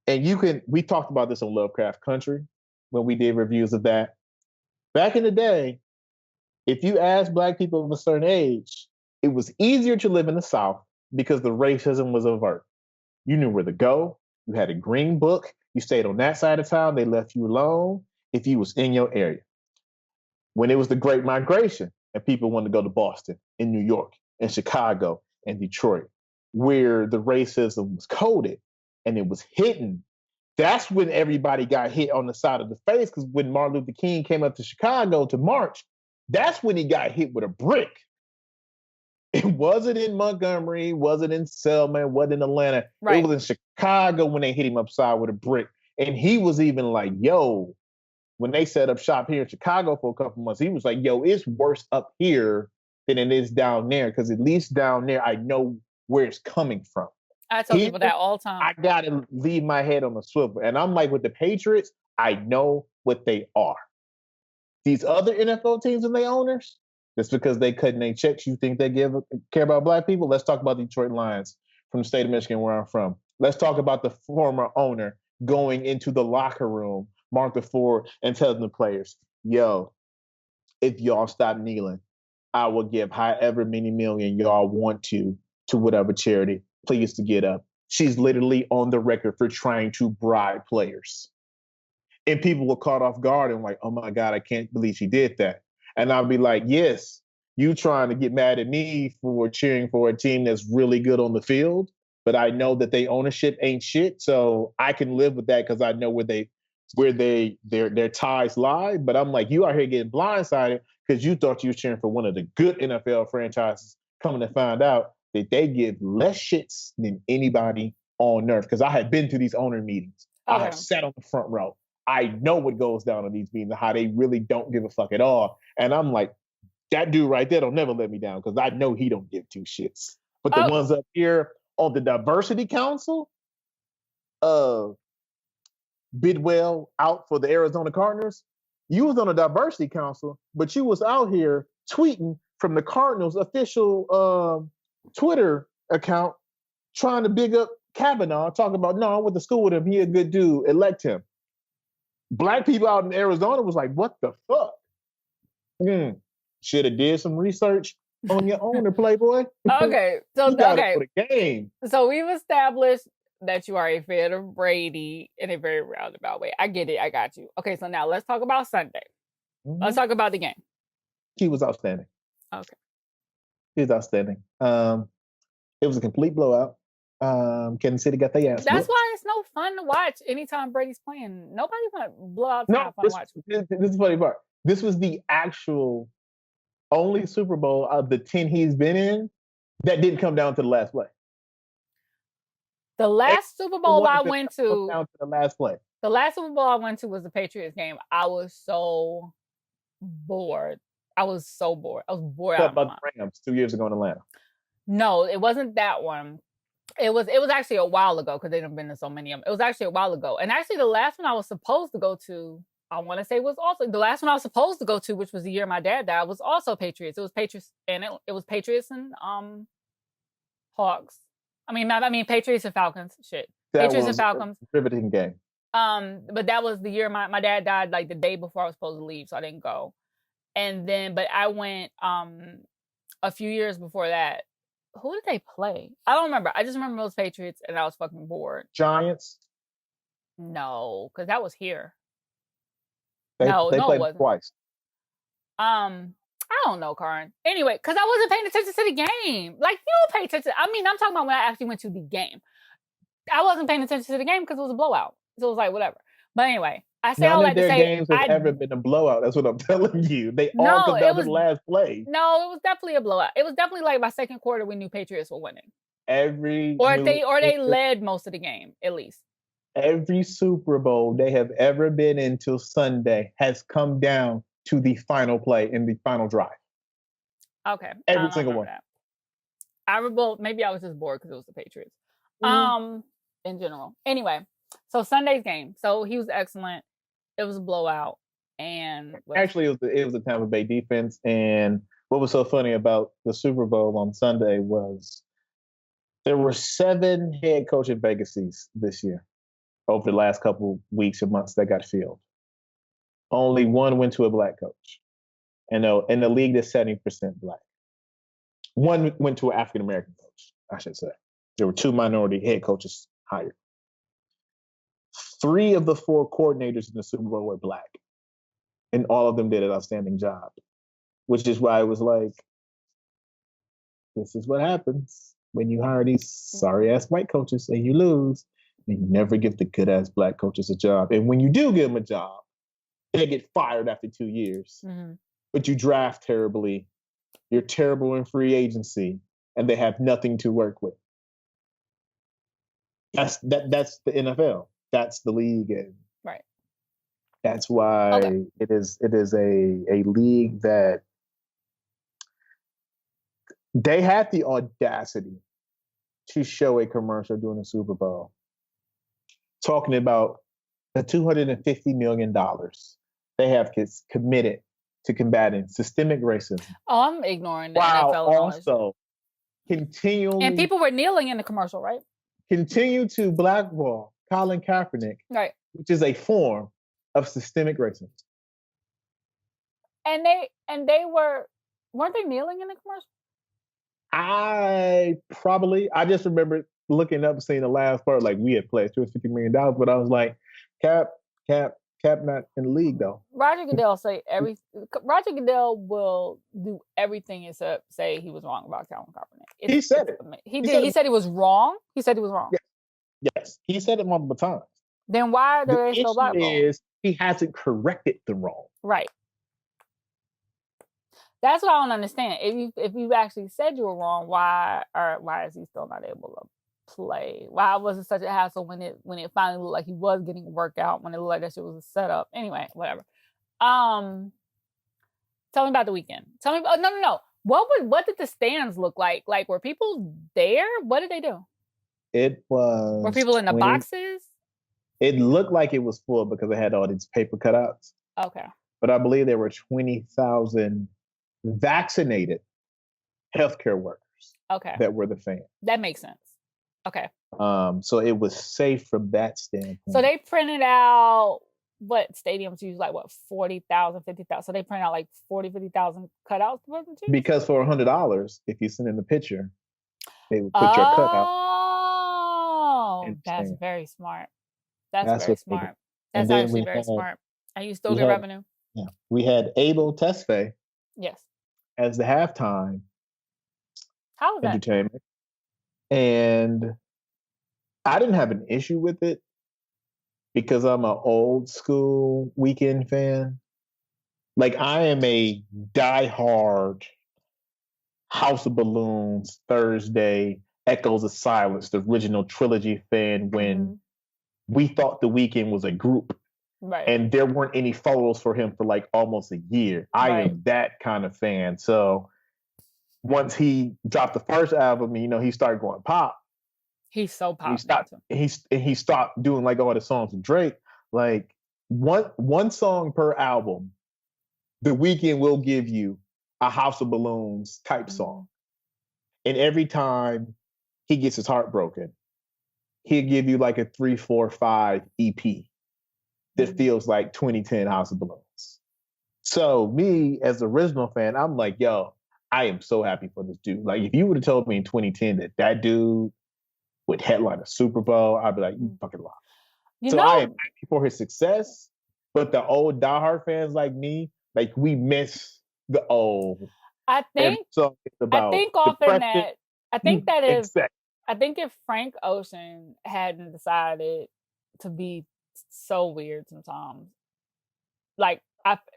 and we talked about this on Lovecraft Country when we did reviews of that. Back in the day, if you asked Black people of a certain age, it was easier to live in the South because the racism was overt. You knew where to go. You had a green book. You stayed on that side of town. They left you alone if you was in your area. When it was the Great Migration and people wanted to go to Boston and New York and Chicago and Detroit, where the racism was coded and it was hidden, that's when everybody got hit on the side of the face. Because when Martin Luther King came up to Chicago to march, that's when he got hit with a brick. It wasn't in Montgomery, wasn't in Selma, wasn't in Atlanta. Right. It was in Chicago when they hit him upside with a brick. And he was even like, yo, when they set up shop here in Chicago for a couple months, he was like, yo, it's worse up here than it is down there. Because at least down there, I know where it's coming from. I tell people that all the time. I got to leave my head on the swivel. And I'm like, with the Patriots, I know what they are. These other NFL teams and their owners, just because they cutting their checks, you think they care about Black people? Let's talk about the Detroit Lions from the state of Michigan, where I'm from. Let's talk about the former owner going into the locker room, Martha Ford, and telling the players, yo, if y'all stop kneeling, I will give however many million y'all want to whatever charity. Please to get up. She's literally on the record for trying to bribe players. And people were caught off guard and like, oh my God, I can't believe she did that. And I'll be like, yes, you trying to get mad at me for cheering for a team that's really good on the field, but I know that their ownership ain't shit. So I can live with that because I know where their ties lie. But I'm like, you out here getting blindsided because you thought you were cheering for one of the good NFL franchises, coming to find out that they give less shits than anybody on earth. Because I have been to these owner meetings. I have sat on the front row. I know what goes down on these meetings, how they really don't give a fuck at all. And I'm like, that dude right there don't never let me down because I know he don't give two shits. But the ones up here on the Diversity Council, Bidwell out for the Arizona Cardinals, you was on a Diversity Council, but you was out here tweeting from the Cardinals official Twitter account trying to big up Kavanaugh, talking about, no, I went to school with him. He a good dude. Elect him. Black people out in Arizona was like, what the fuck? Should have did some research on your owner, Playboy. Okay. So, you gotta go to game. So we've established that you are a fan of Brady in a very roundabout way. I get it. I got you. Okay. So now let's talk about Sunday. Mm-hmm. Let's talk about the game. He was outstanding. Okay. He was outstanding. It was a complete blowout. Kansas City got their ass. That's why it's no fun to watch anytime Brady's playing. Nobody want blowouts. No, fun to watch. This is the funny part. This was the actual only Super Bowl of the 10 he's been in that didn't come down to the last play. The last Super Bowl I went to, down to the last play. The last Super Bowl I went to was the Patriots game. I was so bored. I was bored. What about the Rams 2 years ago in Atlanta? No, it wasn't that one. It was actually a while ago because they've been to so many of them. It was actually a while ago. And actually the last one I was supposed to go to I want to say was also the last one I was supposed to go to, which was the year my dad died, was also Patriots. It was Patriots, and it was Patriots and Hawks. I mean Patriots and Falcons. Shit, That Patriots and was a Falcons. riveting game. But that was the year my dad died, like the day before I was supposed to leave, so I didn't go. And then, but I went a few years before that. Who did they play? I don't remember. I just remember those Patriots, and I was fucking bored. Giants. No, because that was here. They No, it played wasn't. twice. I don't know, Karin. Anyway, because I wasn't paying attention to the game. Like, you don't pay attention. I mean, I'm talking about when I actually went to the game. I wasn't paying attention to the game because it was a blowout. So it was like, whatever. But anyway, I say all that to say... None of their games have ever been a blowout. That's what I'm telling you. They all come down to the last play. No, it was definitely a blowout. It was definitely like by second quarter we knew Patriots were winning. Or they led most of the game, at least. Every Super Bowl they have ever been in till Sunday has come down to the final play in the final drive. Okay. Every single one. Maybe I was just bored because it was the Patriots. In general. Anyway, so Sunday's game. So he was excellent. It was a blowout. And actually it was the Tampa Bay defense. And what was so funny about the Super Bowl on Sunday was there were 7 head coaching vacancies this year over the last couple weeks and months that got filled. Only one went to a black coach. And in the league that's 70% black. One went to an African-American coach, I should say. There were 2 minority head coaches hired. 3 of the 4 coordinators in the Super Bowl were black. And all of them did an outstanding job. Which is why it was like, this is what happens when you hire these sorry-ass white coaches and you lose. And you never give the good-ass black coaches a job. And when you do give them a job, they get fired after 2 years. Mm-hmm. But you draft terribly. You're terrible in free agency. And they have nothing to work with. That's the NFL. That's the league. And right. That's why it is a league that they had the audacity to show a commercial during the Super Bowl talking about the $250 million they have committed to combating systemic racism. Oh, I'm ignoring that. Wow. Also, continually... And people were kneeling in the commercial, right? Continue to blackball Colin Kaepernick, right? Which is a form of systemic racism. And they weren't they kneeling in the commercial? I just remember looking up and seeing the last part, like we had pledged $250 million, but I was like, Cap not in the league though. Roger Goodell will do everything except say he was wrong about Colin Kaepernick. He said it. He said he was wrong. He said he was wrong. Yes. He said it multiple times. Then why are there still black people? The issue is he hasn't corrected the wrong. Right. That's what I don't understand. If you actually said you were wrong, why is he still not able to play? Why was it such a hassle when it finally looked like he was getting a workout, when it looked like that shit was a setup? Anyway, whatever. Tell me about the weekend. Tell me about no. What did the stands look like? Like, were people there? What did they do? Were people in the boxes? It looked like it was full because it had all these paper cutouts. Okay. But I believe there were 20,000 vaccinated healthcare workers. Okay. That were the fans. That makes sense. Okay. So it was safe from that standpoint. So they printed out what stadiums use, like what, 40,000, 50,000. So they print out like 40, 50,000 cutouts. Because for $100, if you send in the picture, they would put your cutout. Oh, that's very smart. That's very smart. That's actually very smart. And you still get revenue. Yeah. We had Abel Tesfaye. Yes. As the halftime entertainment. And I didn't have an issue with it because I'm an old school Weeknd fan. Like, I am a diehard House of Balloons, Thursday, Echoes of Silence, the original trilogy fan when we thought the Weeknd was a group. Right. And there weren't any photos for him for like almost a year. I am that kind of fan. So once he dropped the first album, he started going pop. He's so pop. He stopped doing like all the songs with Drake. Like, one song per album, The Weeknd will give you a House of Balloons type song. And every time he gets his heart broken, he'll give you like a 3, 4, 5 EP that feels like 2010 House of Balloons. So me as the original fan, I'm like, yo, I am so happy for this dude. Like if you would have told me in 2010 that dude would headline a Super Bowl, I'd be like, you fucking lie. I am happy for his success, but the old diehard fans like me, like we miss the old. I think if Frank Ocean hadn't decided to be so weird sometimes, like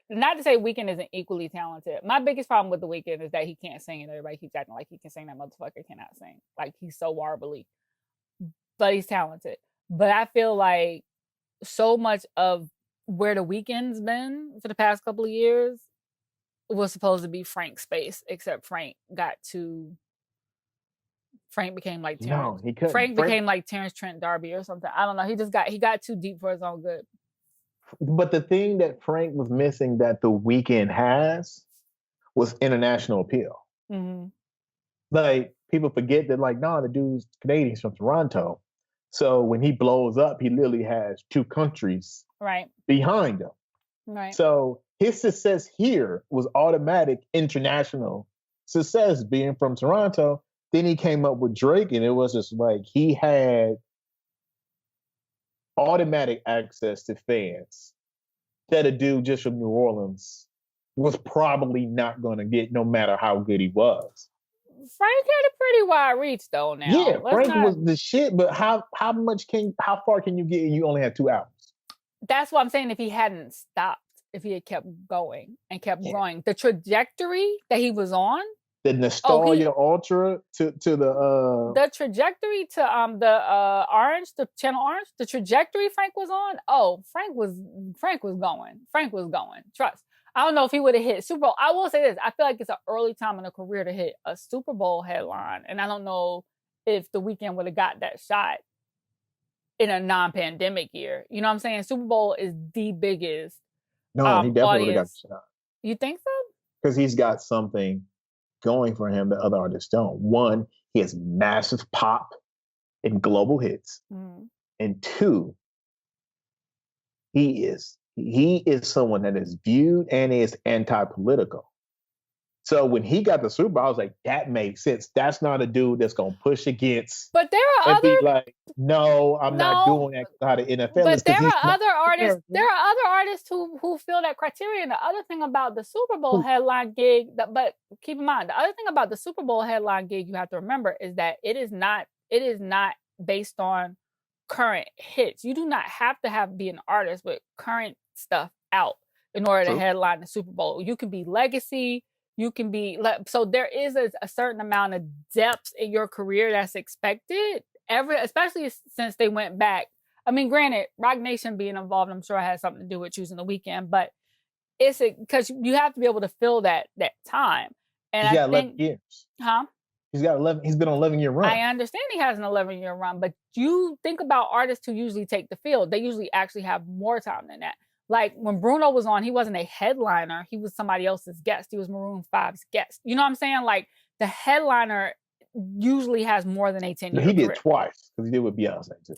not to say Weeknd isn't equally talented. My biggest problem with the Weeknd is that he can't sing, and everybody keeps acting like he can sing. That motherfucker cannot sing. Like he's so warbly, but he's talented. But I feel like so much of where the Weeknd's been for the past couple of years was supposed to be Frank's space, except Frank became like Terrence. Frank became like Terrence Trent D'Arby or something. I don't know. He got too deep for his own good. But the thing that Frank was missing that the Weeknd has was international appeal. Mm-hmm. Like people forget that, like, no, the dude's Canadian, he's from Toronto. So when he blows up, he literally has 2 countries behind him. Right. So his success here was automatic international success being from Toronto. Then he came up with Drake, and it was just like he had automatic access to fans that a dude just from New Orleans was probably not going to get, no matter how good he was. Frank had a pretty wide reach, though. Now, yeah, Frank was the shit. But how far can you get? And you only had 2 albums. That's what I'm saying. If he hadn't stopped, if he had kept going and kept growing, the trajectory that he was on. The Nostalgia Ultra to the trajectory to the Orange, the Channel Orange, the trajectory Frank was on. Oh, Frank was going. Trust. I don't know if he would have hit Super Bowl. I will say this: I feel like it's an early time in a career to hit a Super Bowl headline, and I don't know if the Weeknd would have got that shot in a non-pandemic year. You know what I'm saying? Super Bowl is the biggest. No, he definitely would have got the shot. You think so? Because he's got something going for him that other artists don't. One, he has massive pop and global hits. Mm. And 2, he is someone that is viewed and is anti-political. So when he got the Super Bowl, I was like, that makes sense. That's not a dude that's going to push against. But there are other. Be like, no, I'm not doing that. How the NFL but there are other artists. There are other artists who fill that criteria. And the other thing about the Super Bowl headline gig, but keep in mind, the other thing about the Super Bowl headline gig you have to remember is that it is not based on current hits. You do not have to be an artist with current stuff out in order to headline the Super Bowl. You can be legacy. You can be so there is a certain amount of depth in your career that's expected. Especially since they went back. I mean, granted, Rock Nation being involved, I'm sure has something to do with choosing the Weeknd, but it's because you have to be able to fill that time. And he's got 11 years. Huh? He's got 11. He's been on an 11-year run. I understand he has an 11-year run, but you think about artists who usually take the field. They usually actually have more time than that. Like when Bruno was on, he wasn't a headliner. He was somebody else's guest. He was Maroon 5's guest. You know what I'm saying? Like the headliner usually has more than a 10-year He did twice because he did with Beyonce too.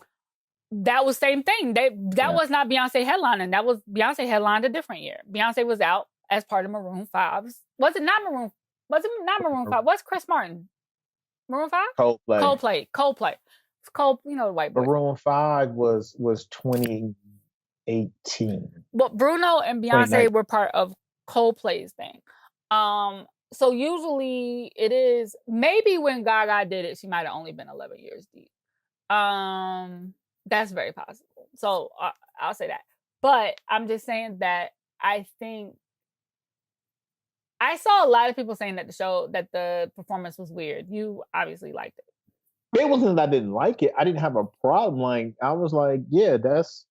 That was same thing. That was not Beyonce headlining. That was Beyonce headlined a different year. Beyonce was out as part of Maroon 5's. Was it not Maroon 5? What's Chris Martin? Maroon 5? Coldplay. It's Cole, you know, the white boy. Maroon 5 was 2018. But Bruno and Beyonce were part of Coldplay's thing. So usually it is, maybe when Gaga did it, she might have only been 11 years deep. That's very possible. So I'll say that. But I'm just saying that I think I saw a lot of people saying that the performance was weird. You obviously liked it. It wasn't that I didn't like it. I didn't have a problem. Like, I was like, yeah, that's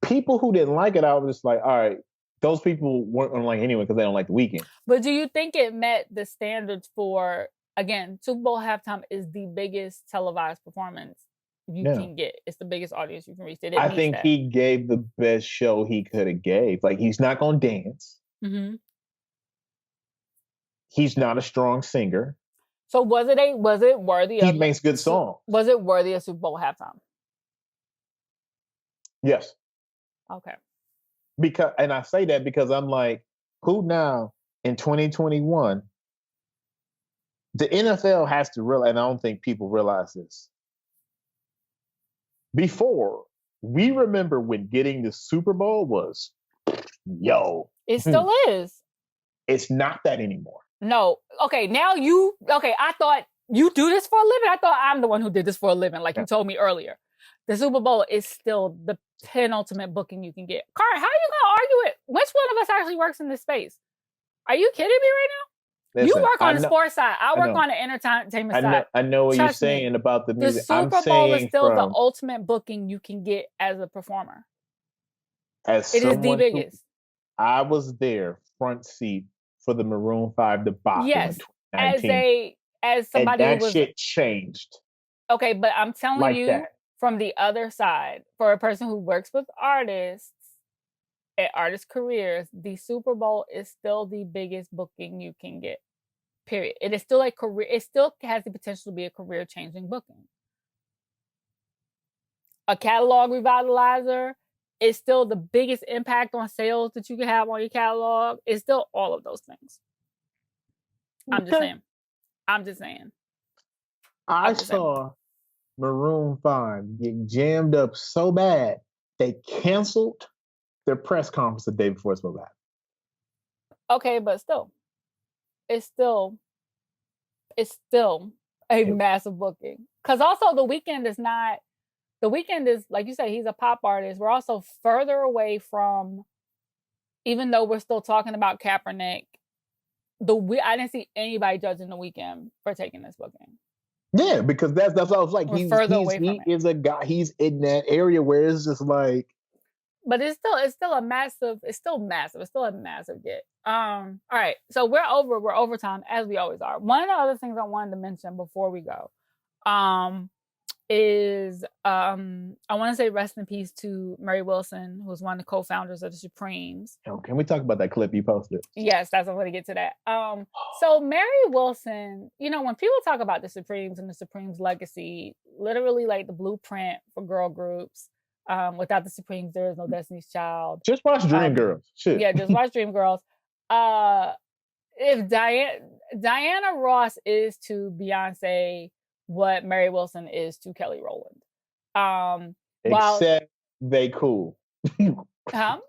people who didn't like it. I was just like, all right, those people weren't gonna like it anyway because they don't like the Weeknd. But do you think it met the standards for, again, Super Bowl halftime is the biggest televised performance you Yeah. can get. It's the biggest audience you can reach. It I meets think that. he gave the best show he could have gave. Like, he's not gonna dance. Mm-hmm. He's not a strong singer. So was it worthy He of makes good songs. was it worthy of Super Bowl halftime? Yes. Okay. And I say that because I'm like, who now in 2021? The NFL has to realize, and I don't think people realize this. Before, we remember when getting the Super Bowl was, yo. It still is. It's not that anymore. No. Okay, I thought you do this for a living. I thought I'm the one who did this for a living, like you told me earlier. The Super Bowl is still the penultimate booking you can get. Karen, how are you gonna argue it? Which one of us actually works in this space? Are you kidding me right now? Listen, you work on the sports side. I work on the entertainment side. I know what you're saying about the music. The Super Bowl is still the ultimate booking you can get as a performer. It is the biggest. I was there, front seat, for the Maroon 5 debacle in 2019. As somebody and that who was shit changed. Okay, but I'm telling you from the other side, for a person who works with artists and artist careers, the Super Bowl is still the biggest booking you can get. Period. It is still a career. It still has the potential to be a career-changing booking. A catalog revitalizer is still the biggest impact on sales that you can have on your catalog. It's still all of those things. I'm just saying. I saw Maroon 5 get jammed up so bad they canceled their press conference the day before it's supposed to happen. Okay, but still, it's still a massive booking. Because also the Weeknd is, like you said, he's a pop artist. We're also further away from, even though we're still talking about Kaepernick, I didn't see anybody judging the Weeknd for taking this booking. Yeah, because that's what I was like. He is a guy. He's in that area where it's just like. But it's still a massive get. All right. So we're overtime, as we always are. One of the other things I wanted to mention before we go, is I want to say rest in peace to Mary Wilson, who's one of the co-founders of the Supremes. Oh, can we talk about that clip you posted? Yes, I'm going to get to that. So Mary Wilson, when people talk about the Supremes and the Supremes legacy, literally like the blueprint for girl groups. Without the Supremes, there is no Destiny's Child. Just watch Dreamgirls. Yeah, just watch Dreamgirls. If Diana Ross is to Beyonce what Mary Wilson is to Kelly Rowland. Except they cool. Right.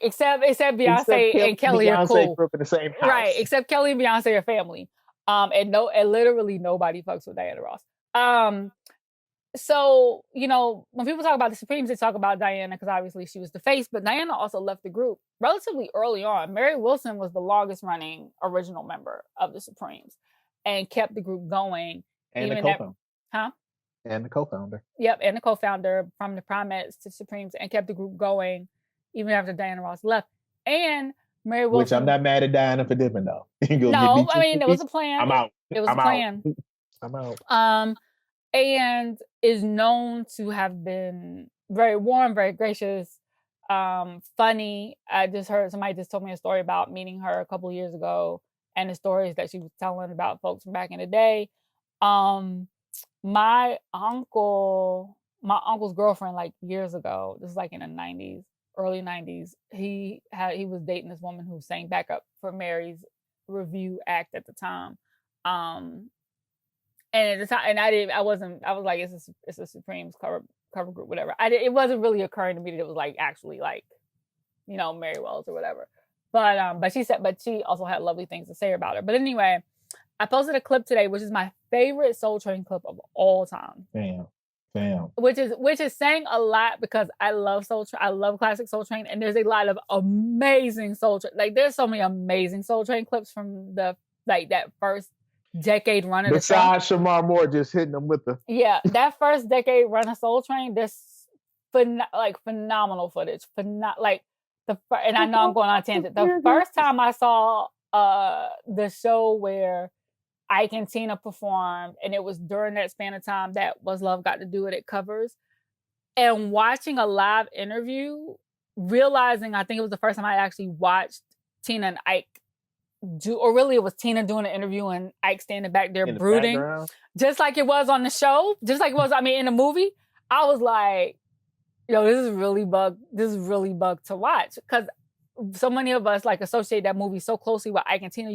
Except Beyonce and Kelly are cool. Grew up in the same house. Right. Except Kelly and Beyonce are family. And literally nobody fucks with Diana Ross. So, when people talk about the Supremes, they talk about Diana because obviously she was the face, but Diana also left the group relatively early on. Mary Wilson was the longest running original member of the Supremes and kept the group going. And the co-founder. And the co-founder. Yep, and the co-founder from the Primates to Supremes and kept the group going even after Diana Ross left. And Mary Wilson. Which I'm not mad at Diana for dipping though. No, I mean, it was a plan. I'm out. It was a plan. I'm out. And is known to have been very warm, very gracious, funny. I just heard somebody just told me a story about meeting her a couple of years ago and the stories that she was telling about folks from back in the day. My uncle's girlfriend, like years ago, this is like in the 90s, early 90s, he was dating this woman who sang backup for Mary's review act at the time. And at the time, I was like, it's a Supremes cover group, whatever. It wasn't really occurring to me that it was like actually like, Mary Wells or whatever. But she also had lovely things to say about her. But anyway, I posted a clip today, which is my favorite Soul Train clip of all time. Damn. Which is saying a lot because I love Soul Train. I love classic Soul Train, and there's a lot of amazing Soul Train. Like there's so many amazing Soul Train clips from that first decade run of the train. Besides Shamar Moore just hitting them with the that first decade run of Soul Train, there's phenomenal footage. And I know I'm going on a tangent. The first time I saw the show where Ike and Tina performed, and it was during that span of time that Was Love Got to Do It covers. And watching a live interview, realizing I think it was the first time I actually watched Tina and Ike do, or really it was Tina doing the interview and Ike standing back there In the brooding, background? just like it was on the show, just like it was, in the movie. I was like, yo, this is really bug to watch, because so many of us like associate that movie so closely with Ike and Tina.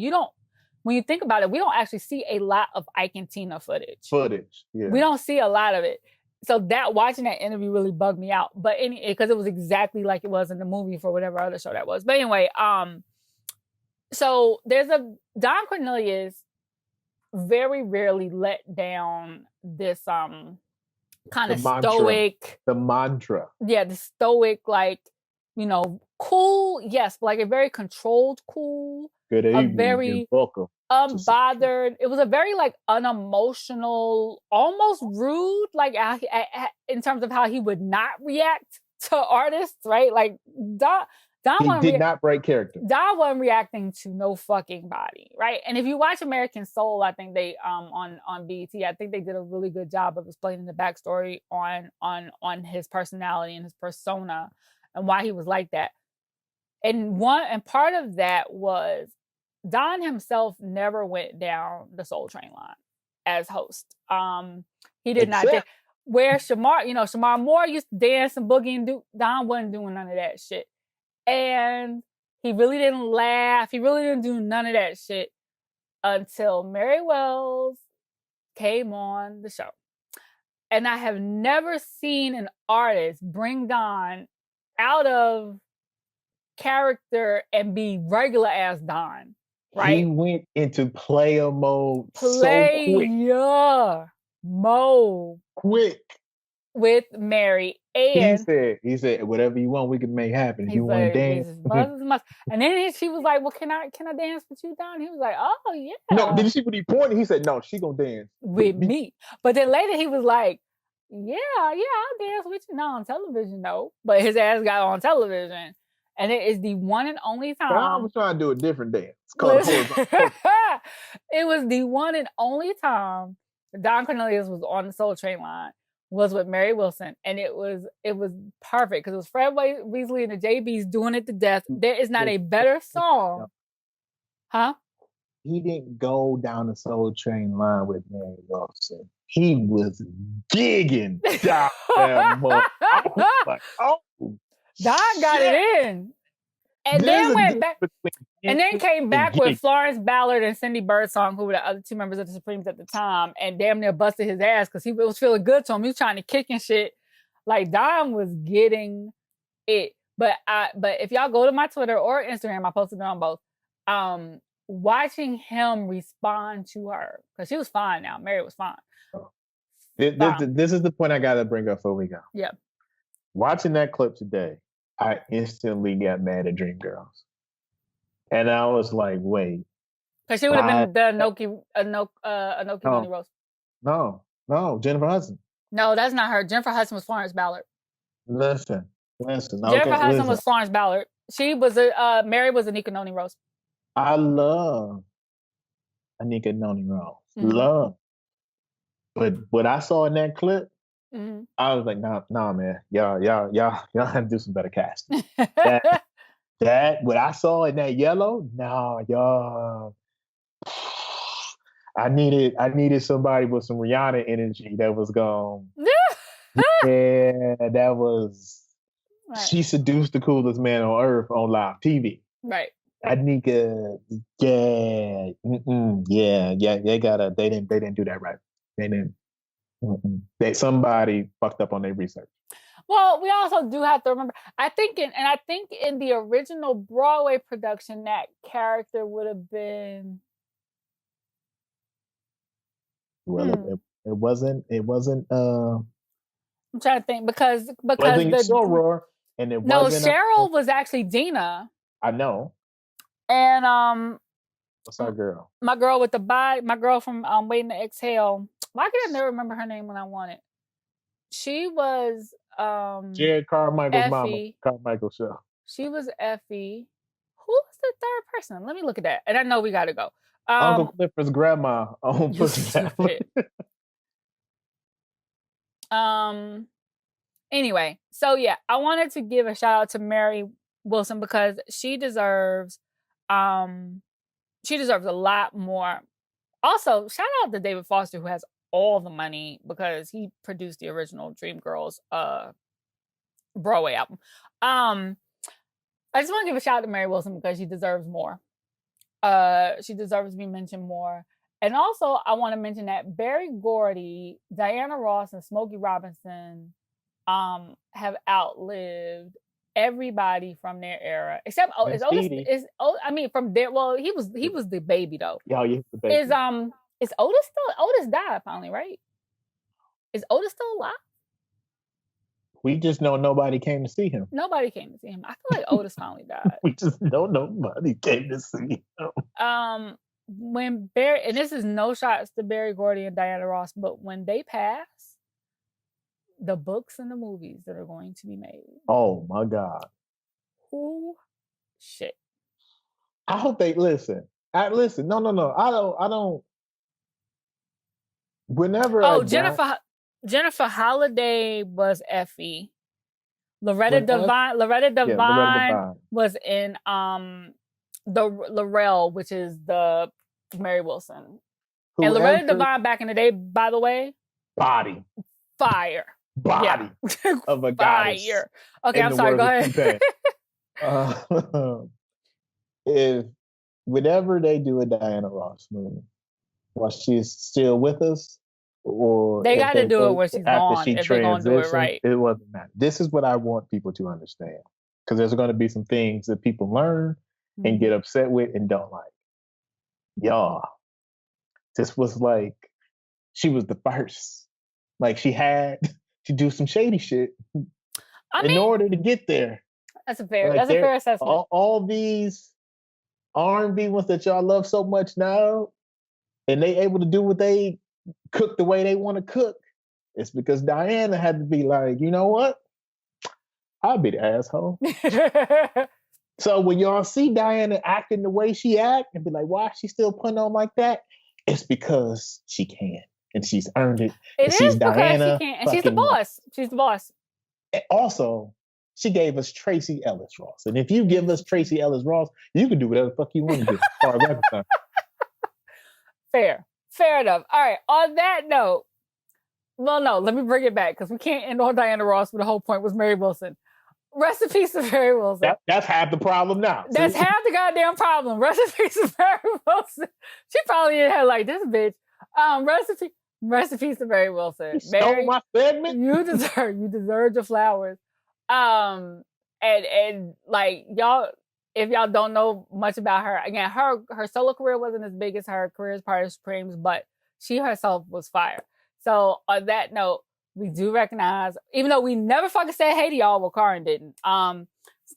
When you think about it, we don't actually see a lot of Ike and Tina footage. Yeah. We don't see a lot of it. So watching that interview really bugged me out. But because it was exactly like it was in the movie for whatever other show that was. But anyway, so there's Don Cornelius very rarely let down this kind of stoic. The mantra. Yeah, the stoic, like, cool, yes, but like a very controlled cool. Good evening. A very unbothered. It was a very like unemotional, almost rude, like in terms of how he would not react to artists, right? Like Don did not break character. Don wasn't reacting to no fucking body, right? And if you watch American Soul, I think they on BET, I think they did a really good job of explaining the backstory on his personality and his persona and why he was like that. And part of that was Don himself never went down the Soul Train line as host. He did not. Where Shamar Moore used to dance and boogie and Don wasn't doing none of that shit. And he really didn't laugh. He really didn't do none of that shit until Mary Wells came on the show. And I have never seen an artist bring Don out of character and be regular ass Don. Right? He went into player mode so quick. Mode. Quick. With Mary. And he said, whatever you want, we can make happen. If you want to dance. And then she was like, well, can I dance with you, Don? He was like, oh, yeah. No, did you see what he pointed? He said, no, she gonna dance. With me. But then later he was like, yeah, I'll dance with you. Not on television, though. But his ass got on television. And it is the one and only time. I was trying to do a different dance. It was the one and only time Don Cornelius was on the Soul Train line was with Mary Wilson. And it was perfect because it was Fred Weasley and the JBs doing it to death. There is not a better song. Huh? He didn't go down the Soul Train line with Mary Wilson. He was digging down that mud. I was like, oh. Don got it in. And then went back and then came back with Florence Ballard and Cindy Birdsong, who were the other two members of the Supremes at the time, and damn near busted his ass because he was feeling good to him. He was trying to kick and shit. Like Don was getting it. But if y'all go to my Twitter or Instagram, I posted it on both. Watching him respond to her, because she was fine now. Mary was fine. This is the point I gotta bring up before we go. Yeah. Watching that clip today, I instantly got mad at Dreamgirls. And I was like, wait. Because she would have been the Anoki Noni Rose. No, Jennifer Hudson. No, that's not her. Jennifer Hudson was Florence Ballard. Listen. Jennifer Hudson was Florence Ballard. She was Mary was Anika Noni Rose. I love Anika Noni Rose. Mm-hmm. Love. But what I saw in that clip, mm-hmm. I was like, nah, man. Y'all have to do some better casting. that what I saw in that yellow, y'all. I needed somebody with some Rihanna energy that was gone. Yeah, that was right. She seduced the coolest man on earth on live TV. Right. Anika, they didn't do that right. They didn't. Somebody fucked up on their research. Well, we also do have to remember. I think in the original Broadway production, that character would have been. Well, it wasn't. I'm trying to think because wasn't Soror, and it wasn't. No, Cheryl was actually Dina. I know. And what's our girl? My girl with the body. My girl from Waiting to Exhale. Why can I never remember her name when I want it? She was Jared Carmichael's Effie. mama. Carmichael show. She was Effie. who's the third person? Let me look at that. And I know we gotta go. Uncle Clifford's grandma on You Pussy Family. stupid. Anyway, so yeah, I wanted to give a shout out to Mary Wilson because she deserves a lot more. Also, shout out to David Foster, who has all the money because he produced the original Dreamgirls Broadway album. I just want to give a shout out to Mary Wilson because she deserves more. She deserves to be mentioned more. And also, I want to mention that Berry Gordy, Diana Ross, and Smokey Robinson have outlived everybody from their era, except from there. Well, he was the baby though. Yeah, he's the baby. Is Otis still? Otis died finally, right? Is Otis still alive? We just know nobody came to see him. Nobody came to see him. I feel like Otis finally died. We just know nobody came to see him. When Barry, and this is no shots to Berry Gordy and Diana Ross, but when they pass, the books and the movies that are going to be made. Oh my God. Who shit. I hope they listen. No. I don't. Whenever Jennifer Holliday was Effie. Loretta Devine was in the Laurel, which is the Mary Wilson. And Loretta Devine back in the day, by the way, body of a goddess. Fire. Okay, I'm sorry. Go ahead. If whenever they do a Diana Ross movie, while she's still with us, or they got to do it when she's gone. If they're gonna do it right, it wasn't matter. This is what I want people to understand, because there's going to be some things that people learn and get upset with and don't like. Y'all, this was like she was the first. Like she had to do some shady shit in order to get there. That's a fair assessment. All these R&B ones that y'all love so much now, and they able to do what they cook the way they want to cook. It's because Diana had to be like, you know what? I'll be the asshole. So when y'all see Diana acting the way she act and be like, why is she still putting on like that? It's because she can. And she's earned it. She's Diana. She can. And she's the boss. She's the boss. And also, she gave us Tracy Ellis Ross. And if you give us Tracy Ellis Ross, you can do whatever the fuck you want to do. As far as I'm concerned. Fair enough. All right. On that note, well, no, let me bring it back because we can't end on Diana Ross, but the whole point was Mary Wilson. Rest in peace to Mary Wilson. That's half the problem now. That's half the goddamn problem. Rest in peace to Mary Wilson. She probably in her like this bitch. Rest in peace to Mary Wilson. You stole my segment. You deserve your flowers. And like y'all, if y'all don't know much about her, again, her solo career wasn't as big as her career as part of Supremes, but she herself was fire. So on that note, we do recognize, even though we never fucking said hey to y'all, well, Karin didn't.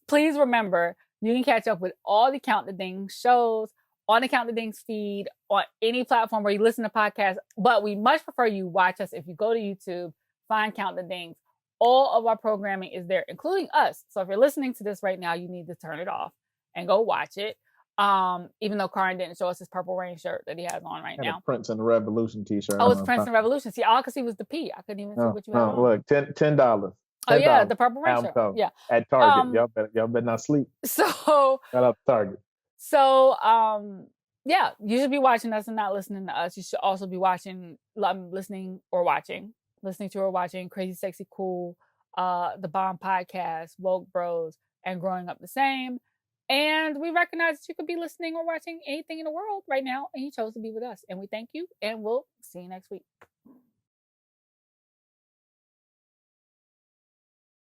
Please remember, you can catch up with all the Count the Dings shows on the Count the Dings feed on any platform where you listen to podcasts. But we much prefer you watch us. If you go to YouTube, find Count the Dings. All of our programming is there, including us. So if you're listening to this right now, you need to turn it off and go watch it. Even though Karin didn't show us his Purple Rain shirt that he has on right now. Prince and the Revolution t-shirt. Oh, it's Prince and Revolution. See, all I could see was the P. I couldn't even see what you had on. Look, $10. Oh yeah, the Purple Rain shirt. Yeah. At Target. Y'all better not sleep. So shout out to Target. So yeah, you should be watching us and not listening to us. You should also be listening to or watching Crazy Sexy Cool, the BOMM Podcast, Woke Bros, and Growing Up the Same. And we recognize that you could be listening or watching anything in the world right now, and you chose to be with us. And we thank you, and we'll see you next week.